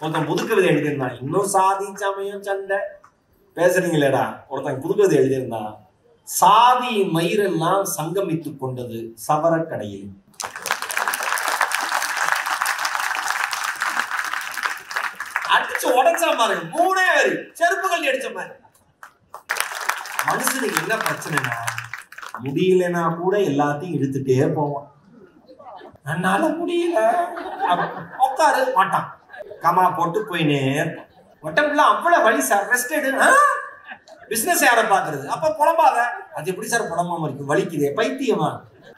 ஒருத்தன் புதுக்கவிதை எழுதியிருந்தான். இன்னும் சாதி சமயம் சண்டை பேசுறீங்களேடா. ஒருத்தன் புதுக்கவிதை எழுதியிருந்தான். சாதி மயிரெல்லாம் சங்கமித்துக் கொண்டது சவரக்கடையில். அடிச்சு உடைச்சா பாருங்க, 3 வரி செருப்புகள் அடிச்ச மாதிரி. மனுஷனுக்கு என்ன பிரச்சனைனா, முடியலன்னா கூட எல்லாத்தையும் இழுத்துட்டே போவான். என்னால முடியல உட்காரு மாட்டான், கமா போட்டு போயினே இருப்பான். உடம்புல அவ்வளவு வலி சார், ரெஸ்ட் எடு. பிசினஸ் யாரை பாக்குறது? அப்ப புலம்பாத. அது எப்படி சார் புலம்பாம இருக்கு, வலிக்குதே, பைத்தியமா?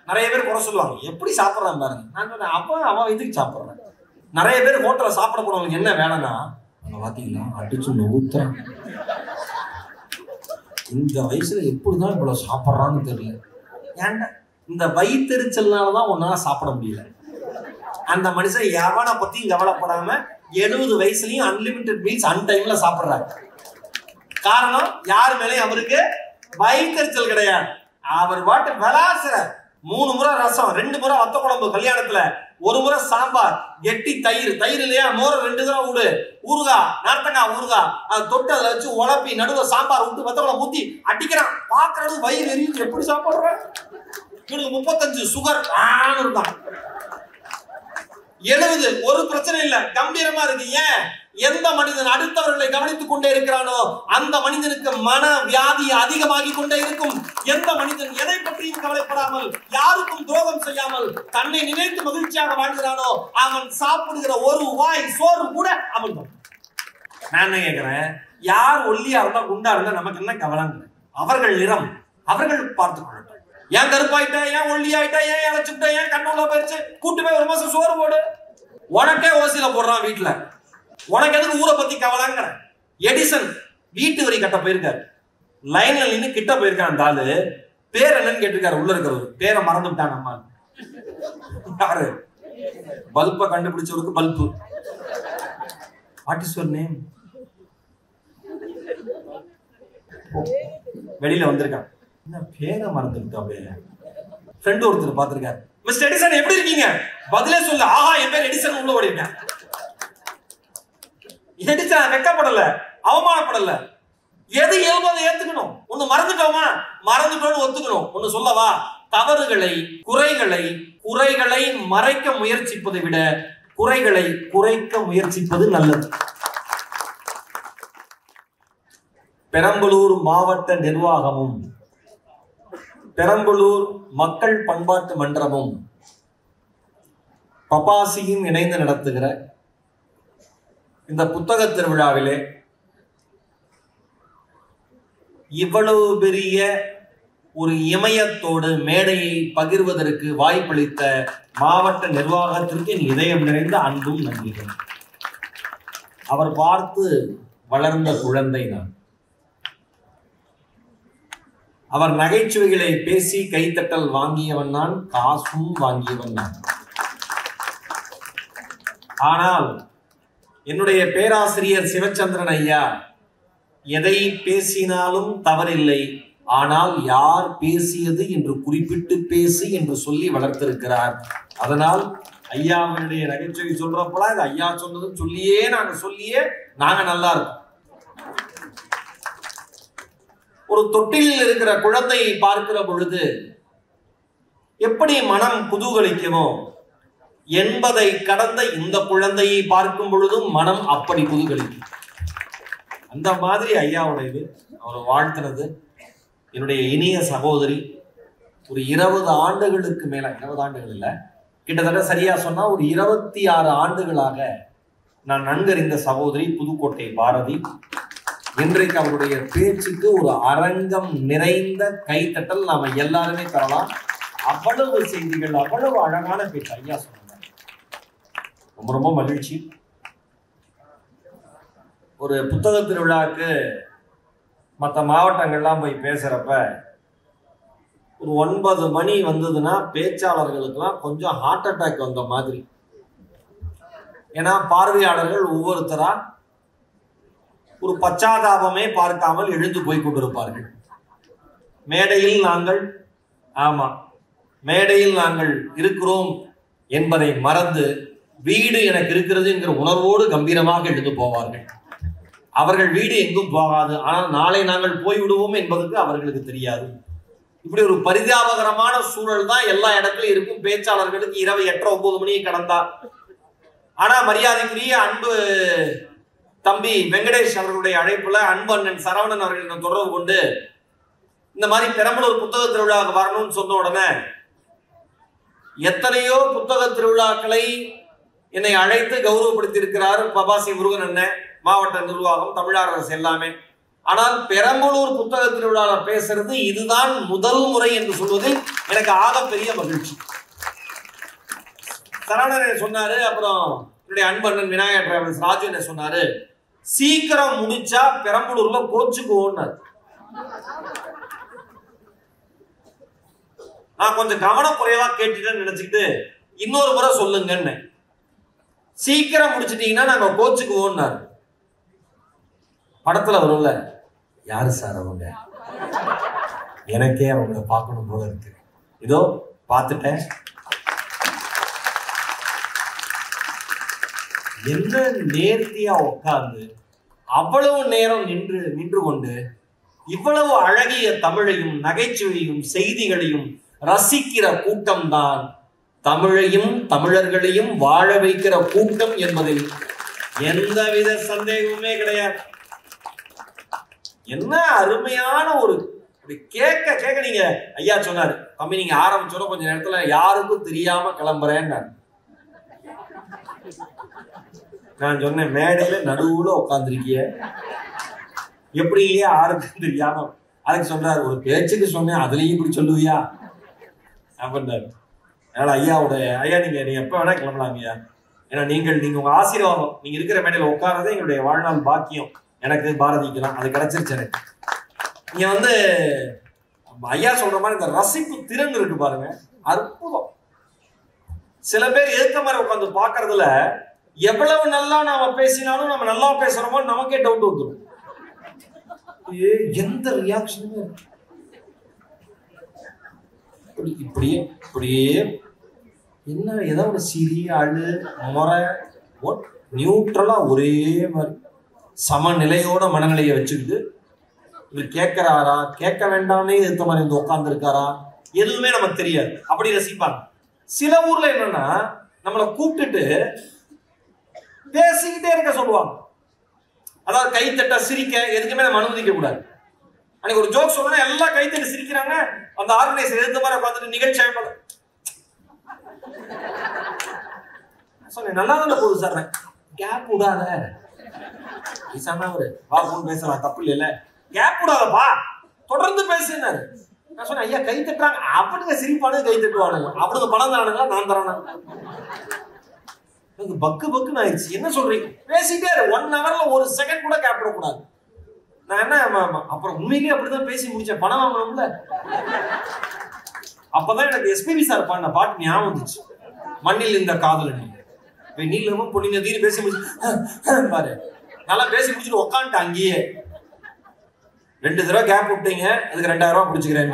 நிறைய பேர் குறை சொல்லுவாங்க, எப்படி சாப்பிட்றான் பாருங்க. நான் சொன்னேன், அப்ப அவன் இதுக்கு சாப்பிட்றான். நிறைய பேர் ஹோட்டல்ல சாப்பிட போனவங்களுக்கு என்ன வேலைன்னா, அங்க பாத்தீங்களா அடிச்சு நோத்துறான், இந்த வயசுல எப்படிதான் இவ்வளவு சாப்பிட்றான்னு தெரியல. ஏன்டா இந்த வயிற்றுச்சல்னாலதான் உன்னால சாப்பிட முடியல. அந்த மனுஷன் எவனை பத்தியும் கவலைப்படாம 70 வயசுலயும் அன்லிமிட்டட் மீல்ஸ் அன்டைம்ல சாப்பிடுறாங்க. காரணம் யாரு மேலேயும் அவருக்கு வயிற்றுச்சல் கிடையாது. அவர் பாட்டு விளாசுற 3 முறை ரசம், 2 முறை வத்த குழம்பு கல்யாணத்துல, 1 முறை சாம்பார், எட்டி தயிர், தயிர் இல்லையா மோர 2 தடவை விடு, ஊறுகாய், நார்த்தங்காய் ஊறுகாய், அதை தொட்டு அதுல வச்சு உழப்பி நடுவ சாம்பார் விட்டு வத்த குழம்பு ஊத்தி அடிக்கிறான். பாக்குறது வயிறு எரிஞ்சு எப்படி சாப்பிடுற? இவனுக்கு 35 சுகர் இருக்கான். 70 ஒரு பிரச்சனை இல்ல, கம்பீரமா இருக்கு. ஏன்? எந்த மனிதன் அடுத்தவர்களை கவனித்துக் கொண்டே இருக்கிறானோ அந்த மனிதனுக்கு மன வியாதி அதிகமாகி கொண்டே இருக்கும். எந்த மனிதன் எதை பற்றியும் கவலைப்படாமல், யாருக்கும் துரோகம் செய்யாமல், தன்னை நினைத்து மகிழ்ச்சியாக வாழ்கிறானோ அவன் சாப்பிடுகிற ஒரு வாய் சோறு கூட அமிர்தம். நான் என்ன கேட்கிறேன், யார் ஒல்லியா இருந்தா குண்டா இருந்தா நமக்கு என்ன கவலைங்க? அவர்கள் நிறம் அவர்கள் பார்த்துக் கொள்ளட்டும். ஏன் கருப்பாயிட்ட, ஏன் ஒல்லி ஆயிட்ட, ஏன் இழைச்சுட்ட, ஏன் கண்ணுள்ள போயிருச்சு, கூட்டு போய் 1 மாசம் சோறு போடு. உனக்கே ஓசியில போடுறான் வீட்டுல, உனக்கு எதுக்கு ஊரை பத்தி கவலைங்கிற? எடிசன் வீட்டு வரி கட்ட போயிருக்காரு, லைன்ல நின்று கிட்ட போயிருக்கான். அந்த ஆளு பேர் என்னன்னு கேட்டிருக்காரு. உள்ள இருக்கிறவர் பேரை மறந்து விட்டான். அம்மா யாரு? பல்ப கண்டுபிடிச்சவருக்கு bulb. What is your name? வெளியில வந்திருக்கான். என்ன பேரை மறந்துட்டா? ஃப்ரெண்ட் ஒருத்தர் பார்த்திருக்காரு. மிஸ்டர் எடிசன் எப்படி இருக்கீங்க? பதிலே சொல்ல, ஆஹா என் பேர் எடிசன். உள்ள ஓடி இருக்கேன். எடிசன் வெக்கப்படல, அவமானப்படல. எது இயல்பு அதை ஏத்துக்கணும். ஒண்ணு மறந்துட்டோமா, மறந்துட்டோம்னு ஒத்துக்கணும். ஒண்ணு சொல்லவா, தவறுகளை குறைகளை மறைக்க முயற்சிப்பதை விட குறைகளை குறைக்க முயற்சிப்பது நல்லது. பெரம்பலூர் மாவட்ட நிர்வாகமும் பெரம்பலூர் மக்கள் பண்பாட்டு மன்றமும் பபாசியும் இணைந்து நடத்துகிற இந்த புத்தக திருவிழாவிலே இவ்வளவு பெரிய ஒரு இமயத்தோடு மேடையை பகிர்வதற்கு வாய்ப்பளித்த மாவட்ட நிர்வாகத்திற்கு என் இதயம் நிறைந்த அன்பும் நன்றிகள். அவர் பார்த்து வளர்ந்த குழந்தை நான். அவர் நகைச்சுவைகளை பேசி கைத்தட்டல் வாங்கியவன் நான், காசும் வாங்கியவன் நான். ஆனால் என்னுடைய பேராசிரியர் சிவச்சந்திரன் ஐயா எதை பேசினாலும் தவறில்லை, ஆனால் யார் பேசியது என்று குறிப்பிட்டு பேசி என்று சொல்லி வளர்த்திருக்கிறார். அதனால் ஐயாவுடைய நகைச்சுவை சொல்றப்பலாம் இது ஐயா சொன்னதுன்னு சொல்லியே நாங்க நல்லா இருக்கோம். ஒரு தொட்டிலில் இருக்கிற குழந்தையை பார்க்கிற பொழுது எப்படி மனம் குதூகலிக்குமோ என்பதை கடந்த இந்த குழந்தையை பார்க்கும் பொழுதும் மனம் அப்படி குதூகலிக்கும். அந்த மாதிரி ஐயாவுடையது. அவர் வாழ்த்தினது என்னுடைய இனிய சகோதரி. ஒரு 20 ஆண்டுகளுக்கு மேல, 20 ஆண்டுகள் இல்ல, கிட்டத்தட்ட சரியா சொன்னா ஒரு 26 ஆண்டுகளாக நான் நன்கறிந்த சகோதரி புதுக்கோட்டை பாரதி. இன்றைக்கு அவருடைய பேச்சுக்கு ஒரு அரங்கம் நிறைந்த கைத்தட்டல் நாம எல்லாருமே தரலாம். அவ்வளவு செய்திகள், அவ்வளவு அழகான பேச்சு ஐயா சொன்னாங்க. ரொம்ப ரொம்ப மகிழ்ச்சி. ஒரு புத்தக திருவிழாவுக்கு மற்ற மாவட்டங்கள்லாம் போய் பேசுறப்ப ஒரு 9 மணி வந்ததுன்னா பேச்சாளர்களுக்கெல்லாம் கொஞ்சம் ஹார்ட் அட்டாக் வந்த மாதிரி. ஏன்னா பார்வையாளர்கள் ஒவ்வொருத்தரா ஒரு பச்சாதாபமே பார்க்காமல் எழுந்து போய் கொண்டிருப்பார்கள். மேடையில் நாங்கள் இருக்கிறோம் என்பதை மறந்து வீடு எனக்கு இருக்கிறது என்கிற உணர்வோடு கம்பீரமாக எழுந்து போவார்கள். அவர்கள் வீடு எங்கும் போகாது, ஆனால் நாளை நாங்கள் போய்விடுவோம் என்பதற்கு அவர்களுக்கு தெரியாது. இப்படி ஒரு பரிதாபகரமான சூழல் தான் எல்லா இடத்துலயும் இருக்கும். பேச்சாளர்களுக்கு இரவு 8:30-9 மணியை கடந்தா. ஆனா மரியாதைக்குரிய அன்பு தம்பி வெங்கடேஷ் அவர்களுடைய அழைப்புல அன்பு அண்ணன் சரவணன் அவர்களிடம் தொடர்பு கொண்டு இந்த மாதிரி பெரம்பலூர் புத்தக திருவிழாவுக்கு வரணும்னு சொன்ன உடனே எத்தனையோ புத்தக திருவிழாக்களை என்னை அழைத்து கௌரவப்படுத்தி இருக்கிறார் பபாசி முருகன் அண்ணன், மாவட்ட நிர்வாகம், தமிழக அரசு எல்லாமே. ஆனால் பெரம்பலூர் புத்தக திருவிழாவில் பேசுறது இதுதான் முதல் முறை என்று சொல்வதில் எனக்கு ஆகப்பெரிய மகிழ்ச்சி. சரவணன் சொன்னாரு. அப்புறம் என்னுடைய அன்பண்ணன் விநாயகர் டிராவல்ஸ் ராஜு என்ன சொன்னாரு, சீக்கிரம் முடிச்சா பெரம்பலூர்ல கோச்சுக்குவோன்னாரு. நான் கொஞ்சம் கவனக்குறைவா கேட்டுட்டேன்னு நினைச்சுக்கிட்டு இன்னொரு முறை சொல்லுங்கன்னு. சீக்கிரம் முடிச்சிட்டீங்கன்னா நாங்க கோச்சுக்குவோம்னாரு. படத்துல வரும்ல, யாரு சார் அவங்க, எனக்கே அவங்கள பார்க்கணும் போல இருக்கு, இதோ பார்த்துட்டேன். என்ன நேர்த்தியா உட்கார்ந்து அவ்வளவு நேரம் நின்று கொண்டு இவ்வளவு அழகிய தமிழையும் நகைச்சுவையும் செய்திகளையும் ரசிக்கிற கூட்டம் தான் தமிழையும் தமிழர்களையும் வாழ வைக்கிற கூட்டம் என்பதில் எந்தவித சந்தேகமுமே கிடையாது. என்ன அருமையான ஒரு கேட்க கேட்க நீங்க ஐயா சொன்னாரு, தம்பி நீங்க ஆரம்பிச்சோட கொஞ்ச நேரத்துல யாருக்கும் தெரியாம கிளம்புறேன்னு. நான் சொன்னேன், மேடையில நடுவுல உட்காந்துருக்கிய எப்படி யாருக்கும் தெரியாம. அதுக்கு சொல்றாரு, ஒரு பேச்சுக்கு சொன்னேன் அதுலயும் இப்படி சொல்லுவியா அப்படின்னாரு. அதனால ஐயா நீங்க எப்ப வேணா கிளம்பலாம் ஐயா. ஏன்னா நீங்க உங்க ஆசீர்வாதம், நீங்க இருக்கிற மேடையில உட்கார்றதே எங்களுடைய வாழ்நாள் பாக்கியம். எனக்கு பாரதிக்கலாம் அது கிடைச்சிருச்சு எனக்கு. நீங்க ஐயா சொல்ற மாதிரி இந்த ரசிப்பு திறன் இருக்கு பாருங்க, அற்புதம். சில பேர் எதிர்த்த மாதிரி உட்காந்து பாக்குறதுல எவ்வளவு நல்லா நாம பேசினாலும் நம்ம நல்லா பேசுறோமோ நமக்கே டவுட் வந்துடும். எந்த ரியாக்ஷனுமே இப்படியே என்ன ஏதோ ஒரு சிறி அழு முறை நியூட்ரலா ஒரே மாதிரி சமநிலையோட மனநிலையை வச்சுக்கிட்டு இவர் கேட்கிறாரா கேட்க வேண்டாமே எதிர்த்த மாதிரி உட்கார்ந்து இருக்காரா எதுவுமே நமக்கு தெரியாது. அப்படி ரசிப்பாங்க. சில ஊர்ல என்னன்னா நம்மளை கூப்பிட்டுட்டு பேசிக்கிட்டே இருக்க சொல்லுவாங்க. அதாவது கைத்தட்ட சிரிக்க எதுக்குமே நம்ம அனுமதிக்க கூடாது. அன்னைக்கு ஒரு ஜோக் சொல்லணும், எல்லாம் கைத்தட்டு சிரிக்கிறாங்க. அந்த ஆர்கனைசர் எதிர்த்த மாதிரி பார்த்துட்டு நிகழ்ச்சி சொன்னேன், நல்லா தானே போகுது சார், கேப் விடாத பாபுன்னு பேசலாம், தப்பு இல்ல, கேப் விடாதப்பா தொடர்ந்து பேசினாரு. நான் சொன்னேன், ஐயா கை தட்டுறாங்க அப்படிங்க சிரிப்பானு கை தட்டுவானுங்க, அவனுக்கு பணம் தரானுங்களா நான் தரானா? பக்குன்னு ஆயிடுச்சு. என்ன சொல்றீங்க பேசிட்டே 1 ஹவர்ல 1 செகண்ட் கூட கேப் விடக்கூடாது. நான் என்ன அப்புறம் உண்மையிலேயே அப்படிதான் பேசி முடிச்சேன், பணம் வாங்கணும்ல. அப்பதான் எனக்கு எஸ்பிபி சார் பாடின பாட்டு ஞாபகம் வந்துச்சு, மண்ணில் இந்த காதலனி நீளமும் பொண்ணு தீர் பேசி முடிச்சு பாரு. நல்லா பேசி முடிச்சுட்டு உட்காந்துட்டு அங்கேயே 2 தடவை கேப் விட்டீங்க, அதுக்கு 2000 ரூபாய் பிடிச்சுக்கிறேன்.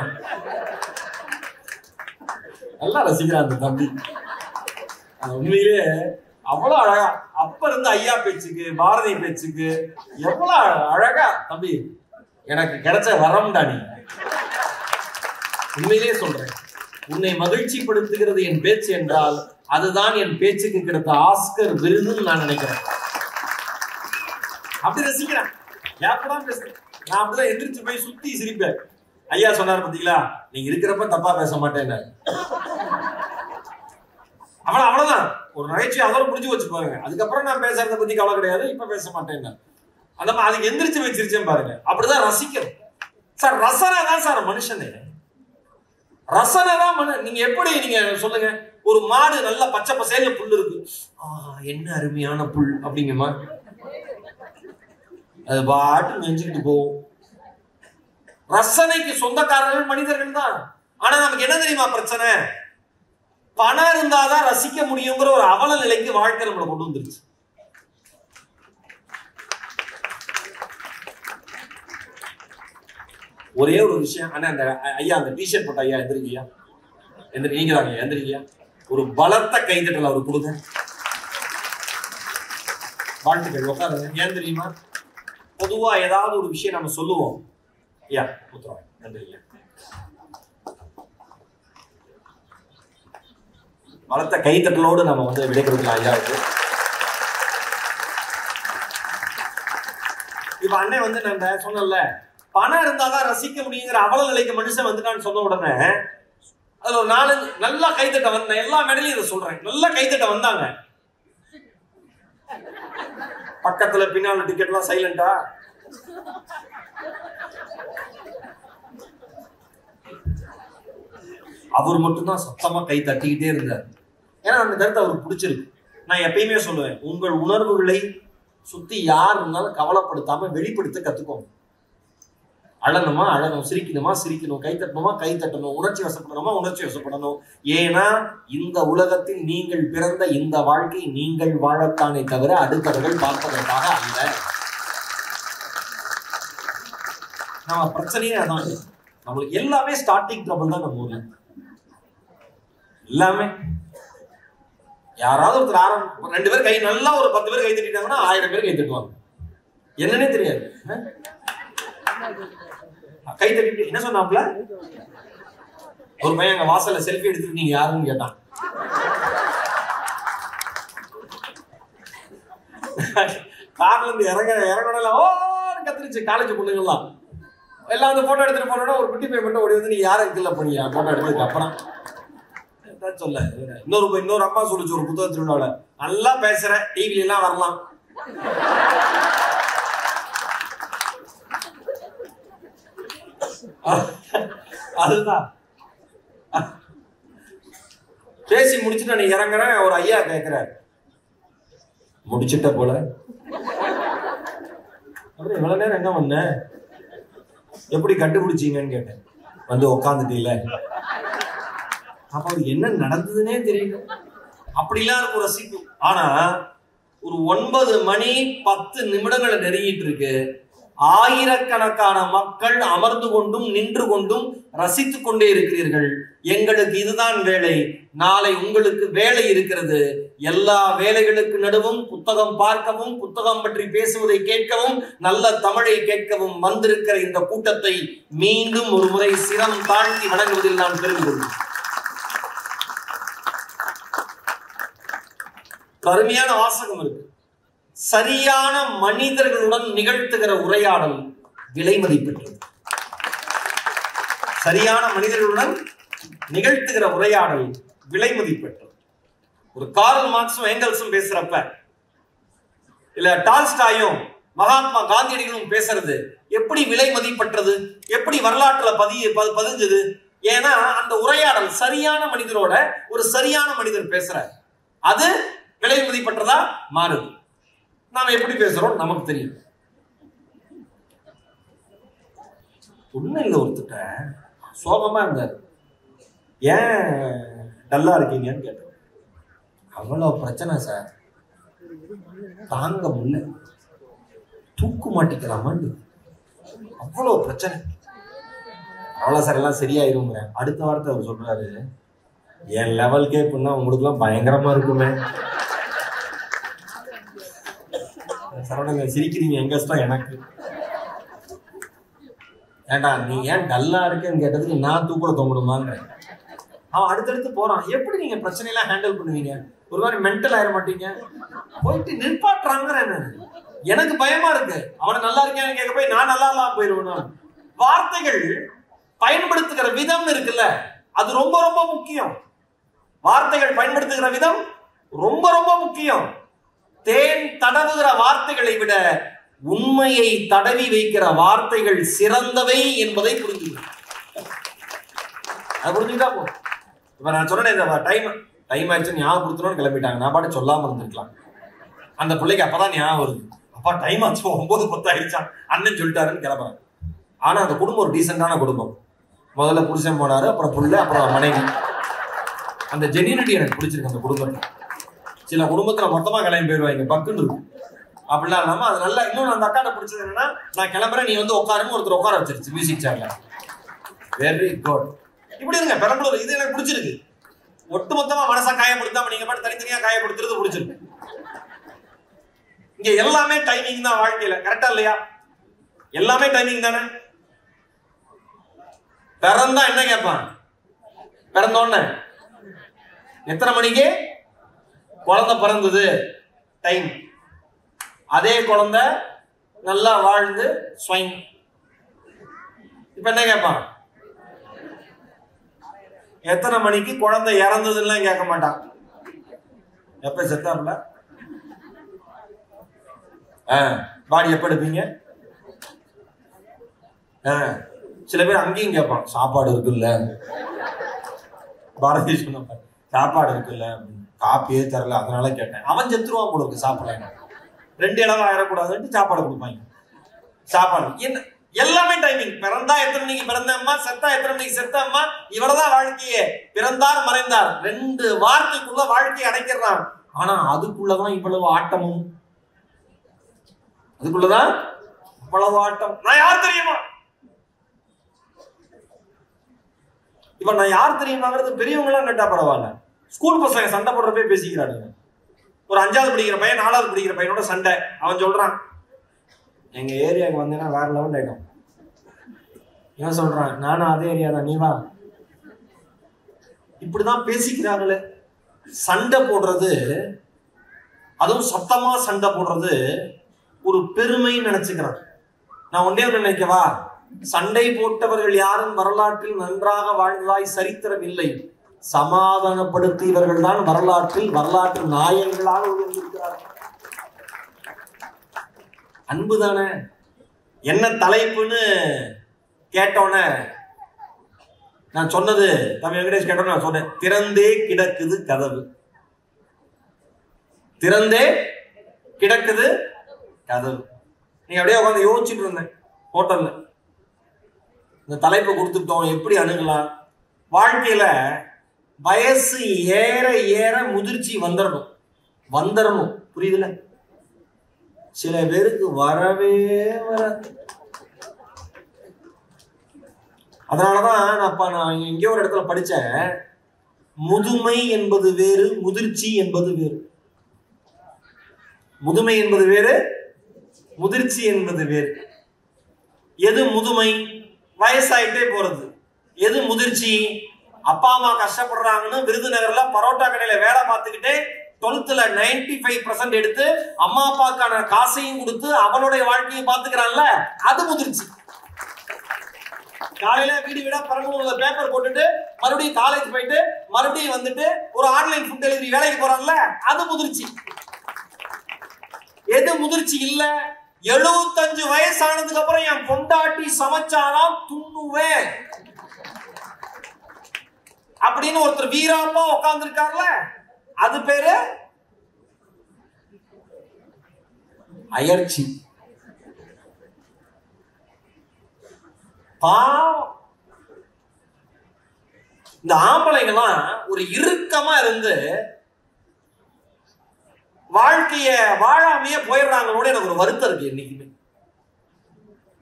நல்லா ரசிக்கிறான் அந்த தம்பி. உண்மையிலேயே அவ்வளவு அழகா அப்ப இருந்து ஐயா பேச்சுக்கு பாரதி பேச்சுக்கு எவ்வளவு அழகா தம்பி எனக்கு கிடைச்ச வரம்டா நீ. உண்மையிலேயே சொல்றேன், உன்னை மகிழ்ச்சிப்படுத்துகிறது என் பேச்சு என்றால் அதுதான் என் பேச்சுக்கு கிடைத்த ஆஸ்கர் விருதுன்னு நான் நினைக்கிறேன். அப்படி ரசிக்கிறேன், எப்பதான் பேசுறேன். நான் அப்படிதான் எந்திரிச்சு போய் சுத்தி சிரிப்பேன். ஐயா சொன்னார் பாத்தீங்களா, நீங்க இருக்கிறப்ப தப்பா பேச மாட்டேன். அவ்வளவுதான், ஒரு நகைச்சுவை அதோட முடிஞ்சு வச்சு பாருங்க. அதுக்கப்புறம் நான் பேசுறத பத்தி கவலை கிடையாது, இப்ப பேச மாட்டேன். அந்த அதுக்கு எந்திரிச்சு போய் சிரிச்சேன் பாருங்க. அப்படிதான் ரசிக்கணும் சார். ரசனை தான் சார் மனுஷனே, ரசனை தான் நீங்க எப்படி நீங்க சொல்லுங்க, ஒரு மாடு நல்ல பச்சை பசேல்ல புல் இருக்கு, என்ன அருமையான புல் அப்படிங்கம்மா, அது பாட்டு நெஞ்சுக்கிட்டு போகும். ரசனைக்கு சொந்தக்காரர்கள் மனிதர்கள் தான். ஆனா நமக்கு என்ன தெரியுமா பிரச்சனை, பணம் இருந்தாதான் ரசிக்க முடியுங்கிற ஒரு அவல நிலைக்கு வாழ்க்கை நம்மளை கொண்டு வந்துருச்சு. ஒரே ஒரு விஷயம், ஆனா அந்த ஐயா அந்த டிஷர்ட் போட்ட ஐயா எந்திரிக்கியா, நீங்க தாங்க எந்திரிக்கியா, ஒரு பலத்த கைத்தட்டல் அவரு கொடுங்க. வாழ்த்துக்கள். உட்காருங்க. ஏன் தெரியுமா? பொதுவா ஏதாவது ஒரு விஷயம் நம்ம சொல்லுவோம். ஐயா உத்தரவு. நன்றி. பலத்த கைத்தட்டலோடு நம்ம விடை கொடுக்கலாம் ஐயாவுக்கு. இப்ப அண்ணன் நம்ம சொன்னல, பணம் இருந்தாதான் ரசிக்க முடியுங்கிற அவல நிலைக்கு மனுஷன் வந்துட்டான்னு சொன்ன உடனே அதுல ஒரு 4 நல்லா கைத்தட்ட வந்தேன். எல்லா மேடையிலும் இதை சொல்றேன். நல்லா கைத்தட்ட வந்தாங்க. பக்கத்துல பின்னால டிக்கெட் எல்லாம் சைலண்டா. அவர் மட்டும்தான் சத்தமா கை தட்டிக்கிட்டே இருந்தார். ஏன்னா அந்த கருத்து அவருக்கு பிடிச்சிருக்கு. நான் எப்பயுமே சொல்லுவேன், உங்கள் உணர்வுகளை சுத்தி யார் இருந்தாலும் கவலைப்படுத்தாம வெளிப்படுத்த கத்துக்கோங்க. அழணுமா அழணும், சிரிக்கணுமா சிரிக்கணும், கை தட்டணுமா கை தட்டணும், உணர்ச்சி வசப்படணுமா உணர்ச்சி வசப்படணும். ஏன்னா இந்த உலகத்தில் நீங்கள் பிறந்த இந்த வாழ்க்கை நீங்கள் வாழத்தானே தவிர அடுத்தவர்கள் பார்ப்பதற்காக அல்ல. நம்ம பிரச்சனையே அதான். நம்மளுக்கு எல்லாமே ஸ்டார்டிங் ட்ரபிள் தான். நம்ம ஊர்ல எல்லாமே யாராவது ஒருத்தர் ஆரம்பம் 2 பேர் கை நல்லா ஒரு 10 பேர் கை தட்டிட்டாங்கன்னா 1000 பேர் கை தட்டுவாங்க. என்னன்னே தெரியாது. கை தட்டிட்டு என்ன சொன்னாப்ல, ஒரு பையன் அங்க வாசல்ல செல்ஃபி எடுத்துட்டு நீங்க யாருன்னு கேட்டான். கார்ல இருந்து இறங்கல ஓன்னு கத்திருச்சு. காலேஜ் பொண்ணுங்கெல்லாம் எல்லாம் வந்து போட்டோ எடுத்துட்டு போனோட ஒரு குட்டி பையன் மட்டும் ஓடி வந்து நீ யாரும் இருக்குல்ல போனீங்க போட்டோ எடுத்ததுக்கு அப்புறம் சொல்ல. இன்னொரு அம்மா சொல்லிச்சு ஒரு புத்தக திருவிழாவில, நல்லா பேசுற டிவில எல்லாம் வரலாம். அதுதான் பேசி முடிச்சுட்டு நான் இறங்குறேன். ஒரு ஐயா கேட்கிறார், முடிச்சுட்ட போல இவ்வளவு நேரம் என்ன பண்ண, எப்படி கண்டுபிடிச்சீங்கன்னு கேட்டேன். வந்து உக்காந்துட்டீல. அப்ப அது என்ன நடந்ததுன்னே தெரியல. அப்படிலாம் இருக்கும் ரசிப்பு. ஆனா ஒரு 9 மணி 10 நிமிடங்களை நெருங்கிட்டு இருக்கு. ஆயிரக்கணக்கான மக்கள் அமர்ந்து கொண்டும் நின்று கொண்டும் ரசித்துக் கொண்டே இருக்கிறீர்கள். எங்களுக்கு இதுதான் வேலை. நாளை உங்களுக்கு வேலை இருக்கிறது. எல்லா வேலைகளுக்கு நடுவும் புத்தகம் பார்க்கவும், புத்தகம் பற்றி பேசுவதை கேட்கவும், நல்ல தமிழை கேட்கவும் வந்திருக்கிற இந்த கூட்டத்தை மீண்டும் ஒரு முறை சிரம் தாழ்த்தி வணங்குவதில் நான் பெருமை கொள்கிறேன். அருமையான வாசகம் இருக்கு. சரியான மனிதர்களுடன் நிகழ்த்துகிற உரையாடல் விலை மதிப்பெற்றது. சரியான மனிதர்களுடன் நிகழ்த்துகிற உரையாடல் விலை மதிப்பெற்றது. ஒரு கார்ல் மார்க்ஸும் ஏங்கல்ஸும் பேசுறப்ப, இல்ல டால்ஸ்டாயும் மகாத்மா காந்தியடிகளும் பேசுறது எப்படி விலை மதிப்பெற்றது, எப்படி வரலாற்றுல பதிஞ்சது? ஏன்னா அந்த உரையாடல் சரியான மனிதரோட ஒரு சரியான மனிதர் பேசுறார். அது விலை மதிப்பெற்றதா மாறுது. நாம எப்படி பேசுறோம் நமக்கு தெரியும். ஒண்ணும் இல்லை, ஒருத்தட்ட சோகமா இருந்தாரு. ஏன் டல்லா இருக்கீங்கன்னு கேட்டோம். அவ்வளவு பிரச்சனை சார், தாங்க முடியல, தூக்கு மாட்டிக்கலாமான்னு அவ்வளவு பிரச்சனை. அவ்வளவு சார் எல்லாம் சரியாயிருங்க. அடுத்த வாரத்தை அவர் சொல்றாரு, என் லெவல்கே இப்படின்னா உங்களுக்கு எல்லாம் பயங்கரமா இருக்குமே. சரவணங்க சிரிக்கிறீங்க, எங்க கஷ்டம் எனக்கு. ஏண்டா நீ ஏன் டல்லா இருக்கேன்னு கேட்டதுக்கு நான் தூக்குல தொங்கணுமான்னு அவன் அடுத்தடுத்து போறான். எப்படி நீங்க பிரச்சனையெல்லாம் ஹேண்டில் பண்ணுவீங்க? ஒரு மாதிரி மென்டல் ஆயிட மாட்டீங்க? போயிட்டு நிற்பாட்டுறாங்க. எனக்கு பயமா இருக்கு. அவனை நல்லா இருக்கேன்னு கேட்க போய் நான் நல்லா இல்லாம போயிருவேன். வார்த்தைகள் பயன்படுத்துகிற விதம் இருக்குல்ல, அது ரொம்ப ரொம்ப முக்கியம். வார்த்தைகள் பயன்படுத்துகிற விதம் ரொம்ப ரொம்ப முக்கியம். தேன் தடவுகிற வார்த்தைகளை விட உண்மையை தடவி வைக்கிற வார்த்தைகள் சிறந்தவை என்பதை புரிஞ்சுக்கணும். அது புரிஞ்சுக்கிட்டா போதும். இப்ப நான் சொன்னேன், டைம் ஆயிடுச்சு ஞாபகம் கொடுத்துருன்னு கிளம்பிட்டாங்க. நான் பாட்டு சொல்லாம இருந்திருக்கலாம். அந்த பிள்ளைக்கு அப்பதான் ஞாபகம் வருது, அப்பா டைம் ஆச்சு 9:10 ஆயிடுச்சா, அண்ணன் சொல்லிட்டாருன்னு கிளம்புறேன். ஆனா அந்த குடும்பம் ஒரு டீசென்டான குடும்பம். முதல்ல புருஷன் போனாரு, அப்புறம் புள்ள, அப்புறம் மனைவி. அந்த ஜெனியூனிட்டி எனக்கு பிடிச்சிருக்கு அந்த குடும்பத்தை. சில குடும்பத்துல மொத்தமா கிளம்பி போயிடுவாங்க, பக்குன்னு இருக்கும். அப்படிலாம் இல்லாம அது நல்லா. இன்னொன்று அந்த அக்காட்ட பிடிச்சது என்னன்னா, நான் கிளம்புறேன் நீ வந்து உட்காருன்னு ஒருத்தர் உட்கார வச்சிருச்சு மியூசிக் சேர்ல. Very good. இப்படி இருங்க பெரம்பலூர். இது எனக்கு பிடிச்சிருக்கு. ஒட்டுமொத்தமா மனசா காயப்படுத்தாம நீங்க பாட்டு தனித்தனியா காயப்படுத்துறது பிடிச்சிருக்கு. இங்க எல்லாமே டைமிங் தான் வாழ்க்கையில, கரெக்டா இல்லையா? எல்லாமே டைமிங் தானே. பிறந்தா என்ன கேட்பான்? பிறந்தோன்னு எத்தனை மணிக்கு குழந்தை பிறந்தது, டைம். அதே குழந்தை நல்லா வாழ்ந்து ஸ்வைன். இப்ப என்ன கேட்பான்? எத்தனை மணிக்கு குழந்தை இறந்ததுன்னு கேட்க மாட்டான். எப்ப செத்தாப்ல, பாடி எப்ப எடுப்பீங்க? சில பேர் அங்கேயும் கேட்பான், சாப்பாடு இருக்குல்ல, பாரதி சொன்ன சாப்பாடு இருக்குல்ல, காப்பியே தரல அதனால கேட்டேன். அவன் செத்துருவான் போல இருக்கு சாப்பிட. 2 இளவா ஆயிடக்கூடாதுன்ட்டு சாப்பாடு கொடுப்பாங்க. சாப்பாடு என்ன எல்லாமே டைமிங். பிறந்தா எத்தனை மணிக்கு பிறந்த அம்மா, செத்தா எத்தனை மணிக்கு செத்த அம்மா. இவ்வளவுதான் வாழ்க்கையே. பிறந்தார் மறைந்தார் 2 வார்த்தைக்குள்ள வாழ்க்கையை அடைக்கிறான். ஆனா அதுக்குள்ளதான் இவ்வளவு ஆட்டமும், அதுக்குள்ளதான் இவ்வளவு ஆட்டம். நான் யார் தெரியுமா? இப்ப நான் யார் தெரியுமாங்கிறது பெரியவங்க எல்லாம் கேட்டா பரவாயில்ல. ஸ்கூல் பசங்க சண்டை போடுறப்பே பேசிக்கிறானுங்க. ஒரு 5வது படிக்கிற பையன் 4வது படிக்கிற பையனோட சண்டை. அவன் சொல்றான், எங்க ஏரியாவுக்கு வந்தேன்னா வேற லெவல் ஆயிடும். என்ன சொல்றான்? நானும் அதே ஏரியா தான், நீ வா. இப்படிதான் பேசிக்கிறாங்களே. சண்டை போடுறது, அதுவும் சத்தமா சண்டை போடுறது ஒரு பெருமை நினைச்சுக்கிறான். நான் ஒன்னே நினைக்கவா, சண்டை போட்டவர்கள் யாரும் வரலாற்றில் நன்றாக வாழ்ந்ததாய் சரித்திரம் இல்லை. சமாதானப்படுத்தியவர்கள் தான் வரலாற்று நாயகங்களாக உயர்ந்திருக்கிறார்கள். அன்புதானே. என்ன தலைப்புன்னு கேட்டோன்னே நான் சொன்னது, தம்பி வெங்கடேஷ் கேட்டோன்னு நான் சொன்னேன், திறந்தே கிடக்குது கதவு. திறந்தே கிடக்குது கதவு. நீங்க அப்படியே உட்காந்து யோசிச்சுட்டு இருந்தேன் ஹோட்டல்ல. இந்த தலைப்பை கொடுத்துட்டோம், எப்படி அணுகலாம்? வாழ்க்கையில வயசு ஏற ஏற முதிர்ச்சி வந்துடணும். புரியுதுல? சில பேருக்கு வரவே வராது. அதனாலதான் நான் எங்கேயோ ஒரு இடத்துல படிச்சேன், முதுமை என்பது வேறு, முதிர்ச்சி என்பது வேறு. முதுமை என்பது வேறு, முதிர்ச்சி என்பது வேறு. எது முதுமை? வயசாயிட்டே போறது. எது முதிர்ச்சி? அப்பா அம்மா கஷ்டப்படுறாங்கன்னு விருதுநகர்ல பரோட்டா கடையில வேலை பார்த்துக்கிட்டே 12th 95% எடுத்து அம்மா அப்பாக்கான காசையும் கொடுத்து அவனுடைய வாழ்க்கையை பார்த்துக்கிறான்ல, அது முதிர்ச்சி. காலையில வீடா பரமூர்ல பேப்பர் போட்டுட்டு மறுபடியும் காலேஜ் போயிட்டு மறுபடியும் வந்துட்டு ஒரு ஆன்லைன் ஃபுட் டெலிவரி வேலைக்கு போறான்ல, அது முதிர்ச்சி. எது முதிர்ச்சி இல்ல? 75 வயசானதுக்கு அப்புறம் என் பொண்டாட்டி சமைச்சாதான் துண்ணுவேன் அப்படின்னு ஒருத்தர் வீராப்பா உட்கார்ந்து இருக்காருல, அது பேரு அயற்சி. இந்த ஆம்பளைங்கெல்லாம் ஒரு இறுக்கமா இருந்து வாழ்க்கைய வாழாமையே போயிடுறாங்களோட எனக்கு ஒரு வருத்தம் இருக்கு. என்னைக்குமே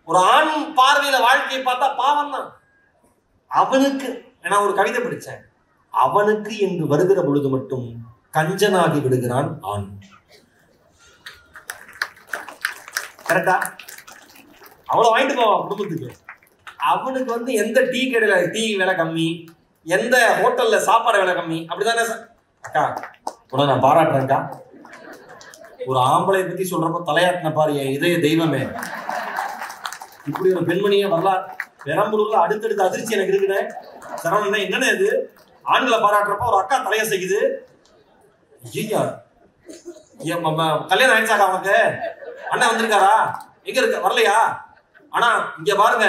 ஒரு ஆண் பார்வையில வாழ்க்கையை பார்த்தா பாவம் தான் அவனுக்கு. நான் ஒரு கவிதை படிச்சேன், அவனுக்கு என்று வருகிற பொழுது மட்டும் கஞ்சனாகி விடுகிறான் ஆண். கரெக்டா? அவ்வளவு வாங்கிட்டு போவான் குடும்பத்துக்கு. அவனுக்கு எந்த டீ கடையில டீ விலை கம்மி, எந்த ஹோட்டல்ல சாப்பாடு விலை கம்மி, அப்படிதானே? அக்கா உடனே நான் பாராட்டுறேன்க்கா. ஒரு ஆம்பளை பத்தி சொல்றப்ப தலையாட்டின பாரு என் இதய தெய்வமே. இப்படி ஒரு பெண்மணிய வரலாறு பெரம்பலூர்ல அடுத்தடுத்த அதிர்ச்சி எனக்கு இருக்குன்னு சரவணன். என்னன்னு இது? ஆண்களை பாராட்டுறப்ப ஒரு அக்கா தலைய செய்யுது. ஐயா கல்யாணம் ஆயிடுச்சாக்கா அவனுக்கு? அண்ணன் வந்திருக்காரா? எங்க இருக்க? வரலையா? ஆனா இங்க பாருங்க,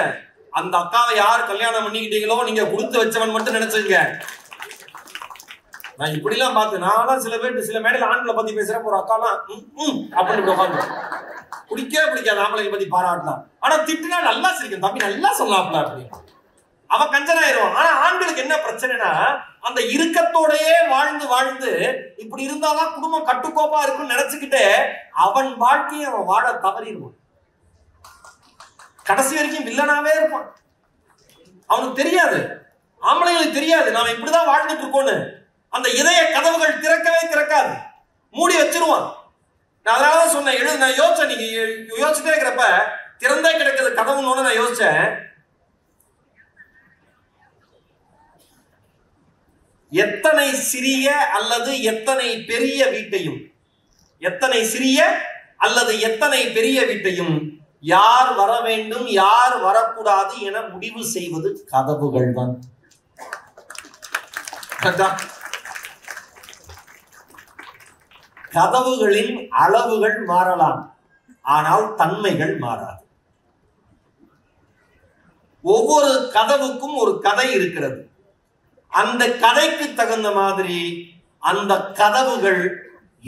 அந்த அக்காவை யார் கல்யாணம் பண்ணிக்கிட்டீங்களோ நீங்க கொடுத்து வச்சவன் மட்டும் நினைச்சுங்க. நான் இப்படி எல்லாம் பார்த்து நான் சில மேடையில ஆண்களை பத்தி பேசுறேன், ஒரு அக்காலாம் அப்படின்னு உட்காந்து பிடிக்காது ஆம்பளை பத்தி பாராட்டலாம். ஆனா திட்டுனா நல்லா சிரிக்கும், தம்பி நல்லா சொல்லலாம்ல அப்படின்னு அவன் கஞ்சனாயிருவான். ஆனா ஆண்களுக்கு என்ன பிரச்சனைனா, அந்த இறுக்கத்தோடயே வாழ்ந்து இப்படி இருந்தாதான் குடும்பம் கட்டுக்கோப்பா இருக்குன்னு நினைச்சுக்கிட்டு அவன் வாழ்க்கையை அவன் வாழ தவறிடுவான். கடைசி வரைக்கும் வில்லனாவே இருப்பான். அவனுக்கு தெரியாது, ஆம்பளைங்களுக்கு தெரியாது நாம இப்படிதான் வாழ்ந்துட்டு இருக்கோன்னு. அந்த இதய கதவுகள் திறக்கவே திறக்காது, மூடி வச்சிருவான். நான் அதனாலதான் சொன்னேன், நான் யோசிச்சேன், நீங்க யோசிச்சுட்டே இருக்கிறப்ப திறந்தே கிடக்குது கதவுன்னு நான் யோசிச்சேன். எத்தனை சிறிய அல்லது எத்தனை பெரிய வீட்டையும், எத்தனை சிறிய அல்லது எத்தனை பெரிய வீட்டையும் யார் வர வேண்டும் யார் வரக்கூடாது என முடிவு செய்வது கதவுகள் தான். கதவுகளின் அளவுகள் மாறலாம், ஆனால் தன்மைகள் மாறாது. ஒவ்வொரு கதவுக்கும் ஒரு கதை இருக்கிறது. அந்த கதைக்கு தகுந்த மாதிரி அந்த கதவுகள்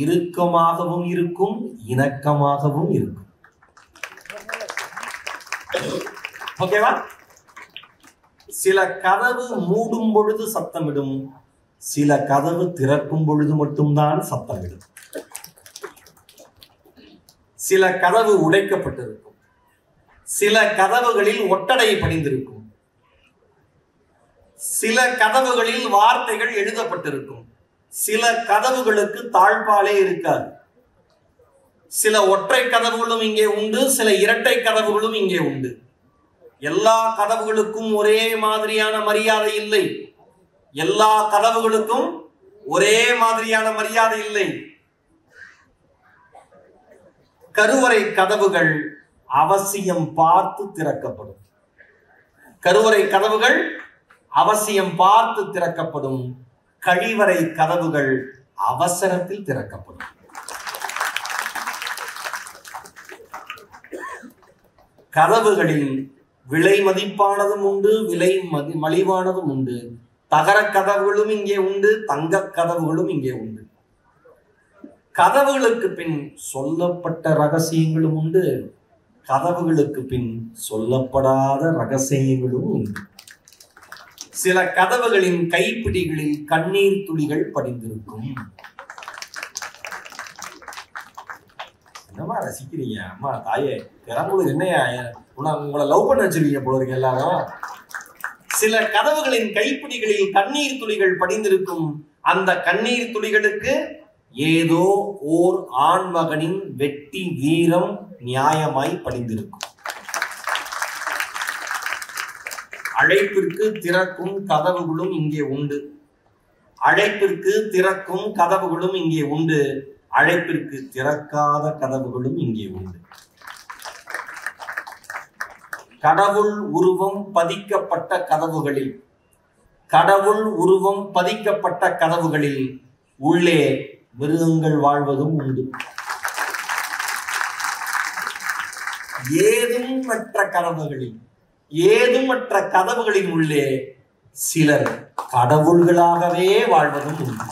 இறுக்கமாகவும் இருக்கும், இணக்கமாகவும் இருக்கும். ஓகேவா? சில கதவு மூடும் பொழுது சத்தமிடும், சில கதவு திறக்கும் பொழுது மட்டும்தான் சத்தமிடும். சில கதவு உடைக்கப்பட்டிருக்கும், சில கதவுகளில் ஒட்டடை படிந்திருக்கும், சில கதவுகளில் வார்த்தைகள் எழுதப்பட்டிருக்கும், சில கதவுகளுக்கு தாழ்பாலே இருக்காது. சில ஒற்றை கதவுகளும் இங்கே உண்டு, சில இரட்டை கதவுகளும் இங்கே உண்டு. எல்லா கதவுகளுக்கும் ஒரே மாதிரியான மரியாதை இல்லை. எல்லா கதவுகளுக்கும் ஒரே மாதிரியான மரியாதை இல்லை. கருவறை கதவுகள் அவசியம் பார்த்து திறக்கப்படும். கருவறை கதவுகள் அவசியம் பார்த்து திறக்கப்படும். கழிவறை கதவுகள் அவசரத்தில் திறக்கப்படும். கதவுகளில் விலை மதிப்பானதும் உண்டு, விலை மலிவானதும் உண்டு. தகர கதவுகளும் இங்கே உண்டு, தங்க கதவுகளும் இங்கே உண்டு. கதவுகளுக்கு பின் சொல்லப்பட்ட ரகசியங்களும் உண்டு, கதவுகளுக்கு பின் சொல்லப்படாத ரகசியங்களும் உண்டு. சில கதவுகளின் கைப்பிடிகளில் கண்ணீர் துளிகள் படிந்திருக்கும். என்னமா ரசிக்கிறீங்க? அம்மா தாயே, பெரம்பலூர் என்னையா உங்களை லவ் பண்ண வச்சிருக்கீங்க போல இருக்கு எல்லாரும். சில கதவுகளின் கைப்பிடிகளில் கண்ணீர் துளிகள் படிந்திருக்கும். அந்த கண்ணீர் துளிகளுக்கு ஏதோ ஓர் ஆண்மகனின் வெட்டி வீரம் நியாயமாய் படிந்திருக்கும். அழைப்பிற்கு திறக்கும் கதவுகளும் இங்கே உண்டு. அழைப்பிற்கு திறக்கும் கதவுகளும் இங்கே உண்டு. அழைப்பிற்கு திறக்காத கதவுகளும் இங்கே உண்டு. கடவுள் உருவம் பதிக்கப்பட்ட கதவுகளில், கடவுள் உருவம் பதிக்கப்பட்ட கதவுகளில் உள்ளே மிருகங்கள் வாழ்வதும் உண்டு. ஏதுமற்ற கதவுகளில், ஏதுமற்ற கதவுகளின் உள்ளே சிலர் கடவுள்களாகவே வாழ்வதும் உண்டு.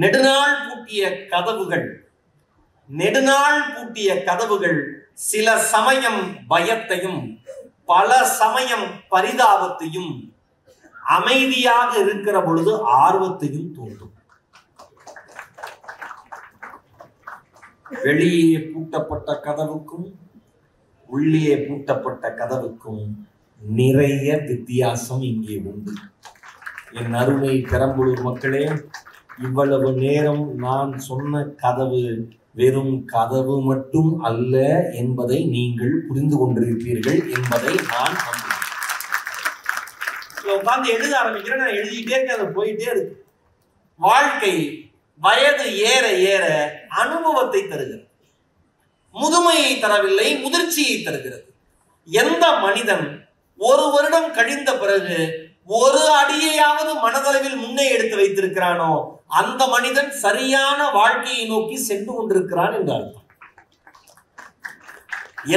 நெடுநாள் பூட்டிய கதவுகள், நெடுநாள் பூட்டிய கதவுகள் சில சமயம் பயத்தையும் பல சமயம் பரிதாபத்தையும், அமைதியாக இருக்கிற பொழுது ஆர்வத்தையும் தூண்டும். வெளியே பூட்டப்பட்ட கதவுக்கும் உள்ளே பூட்டப்பட்ட கதவுக்கும் நிறைய வித்தியாசம் இங்கே உண்டு. என் அருமை பெரம்பலூர் மக்களே, இவ்வளவு நேரம் நான் சொன்ன கதவு வெறும் கதவு மட்டும் அல்ல என்பதை நீங்கள் புரிந்து கொண்டிருப்பீர்கள் என்பதை நான் நம்புகிறேன். உட்கார்ந்து எழுத ஆரம்பிக்கிறேன், நான் எழுதிட்டே இருக்கேன், அது போயிட்டே இருக்கு. வாழ்க்கை வயது ஏற ஏற அனுபவத்தை தருகிறது, முதுமையை தரவில்லை, முதிர்ச்சியை தருகிறது. எந்த மனிதன் ஒரு வருடம் கழிந்த பிறகு ஒரு அடியையாவது மனதளவில் முன்னே எடுத்து வைத்திருக்கிறானோ அந்த மனிதன் சரியான வாழ்க்கையை நோக்கி சென்று கொண்டிருக்கிறான் என்று அர்த்தம்.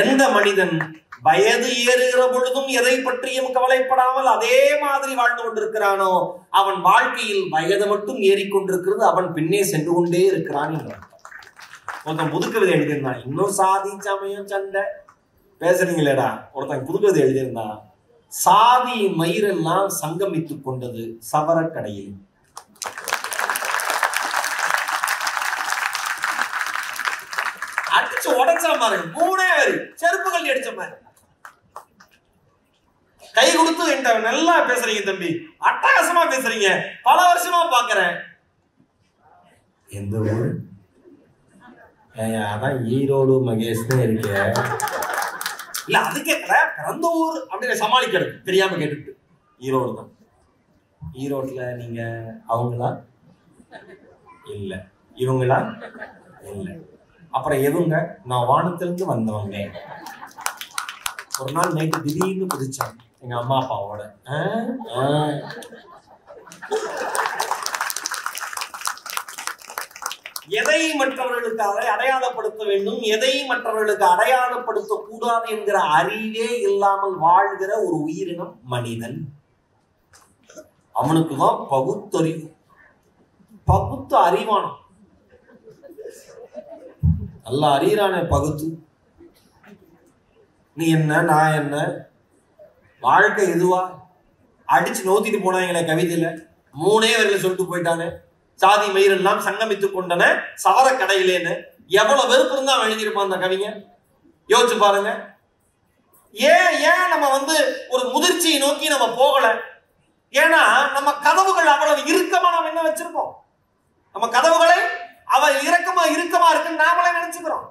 எந்த மனிதன் வயது ஏறுகிற பொழுதும் எதை பற்றியும் கவலைப்படாமல் அதே மாதிரி வாழ்ந்து கொண்டிருக்கிறானோ அவன் வாழ்க்கையில் வயது மட்டும் ஏறிக்கொண்டிருக்கிறது, அவன் பின்னே சென்று கொண்டே இருக்கிறான் என்று அர்த்தம். ஒருத்தன் புதுக்கவிதை எழுதியிருந்தான், இன்னும் சாதி சமயம் சண்டை பேசுறீங்களேடா. ஒருத்தன் புதுக்கவிதை எழுதியிருந்தான், சாதி மயிரெல்லாம் சங்கமித்துக் கொண்டது சவரக்கடையில். அடிச்சு உடைச்ச மாதிரி மூணே வரி செருப்புகள் அடிச்ச மாதிரி. கை கொடுத்து என்கிட்ட நல்லா பேசுறீங்க தம்பி, அட்டகாசமா பேசுறீங்க, பல வருஷமா பாக்குறேன். எந்த ஊர்? அதான் ஈரோடு மகேஷ்னு இருக்க. இல்ல அது கேட்கல, பிறந்த ஊர் அப்படின்னு சமாளிக்கிறது தெரியாம கேட்டுட்டு. ஈரோடு தான். ஈரோட்ல நீங்க அவங்களா இல்ல, இவங்களா இல்ல, அப்புறம் எதுங்க? நான் வானத்திலிருந்து வந்தவங்க. ஒரு நாள் நைட்டு திடீர்னு குதிச்சாங்க எங்க அம்மா அப்பாவோட. எதை மற்றவர்களுக்கு அடையாளப்படுத்த வேண்டும், எதை மற்றவர்களுக்கு அடையாளப்படுத்த கூடாது என்கிற அறிவே இல்லாமல் வாழ்கிற ஒரு உயிரினம் மனிதன். அவனுக்குதான் பகுத்தறிவு, பகுத்து அறிவானம். நல்லா அறிகிறானே பகுத்து. நீ என்ன நான் என்ன, வாழ்க்கை எதுவா? அடிச்சு நோத்திட்டு போனாங்களே கவிதையில, 3 வரையில சொல்லிட்டு போயிட்டானே. சாதி மயிர் எல்லாம் சங்கமித்துக் கொண்டன சவர கடையிலேன்னு எவ்வளவு வெறுப்பு இருந்தா எழுதியிருப்பான் அந்த கவிங்க. யோசிச்சு பாருங்க. ஏன் நம்ம ஒரு முதிர்ச்சியை நோக்கி நம்ம போகல? ஏன்னா நம்ம கதவுகள் அவ்வளவு இறுக்கமா நம்ம என்ன வச்சிருக்கோம்? நம்ம கதவுகளை இறுக்கமா இருக்குன்னு நாமளே நினைச்சுக்கிறோம்.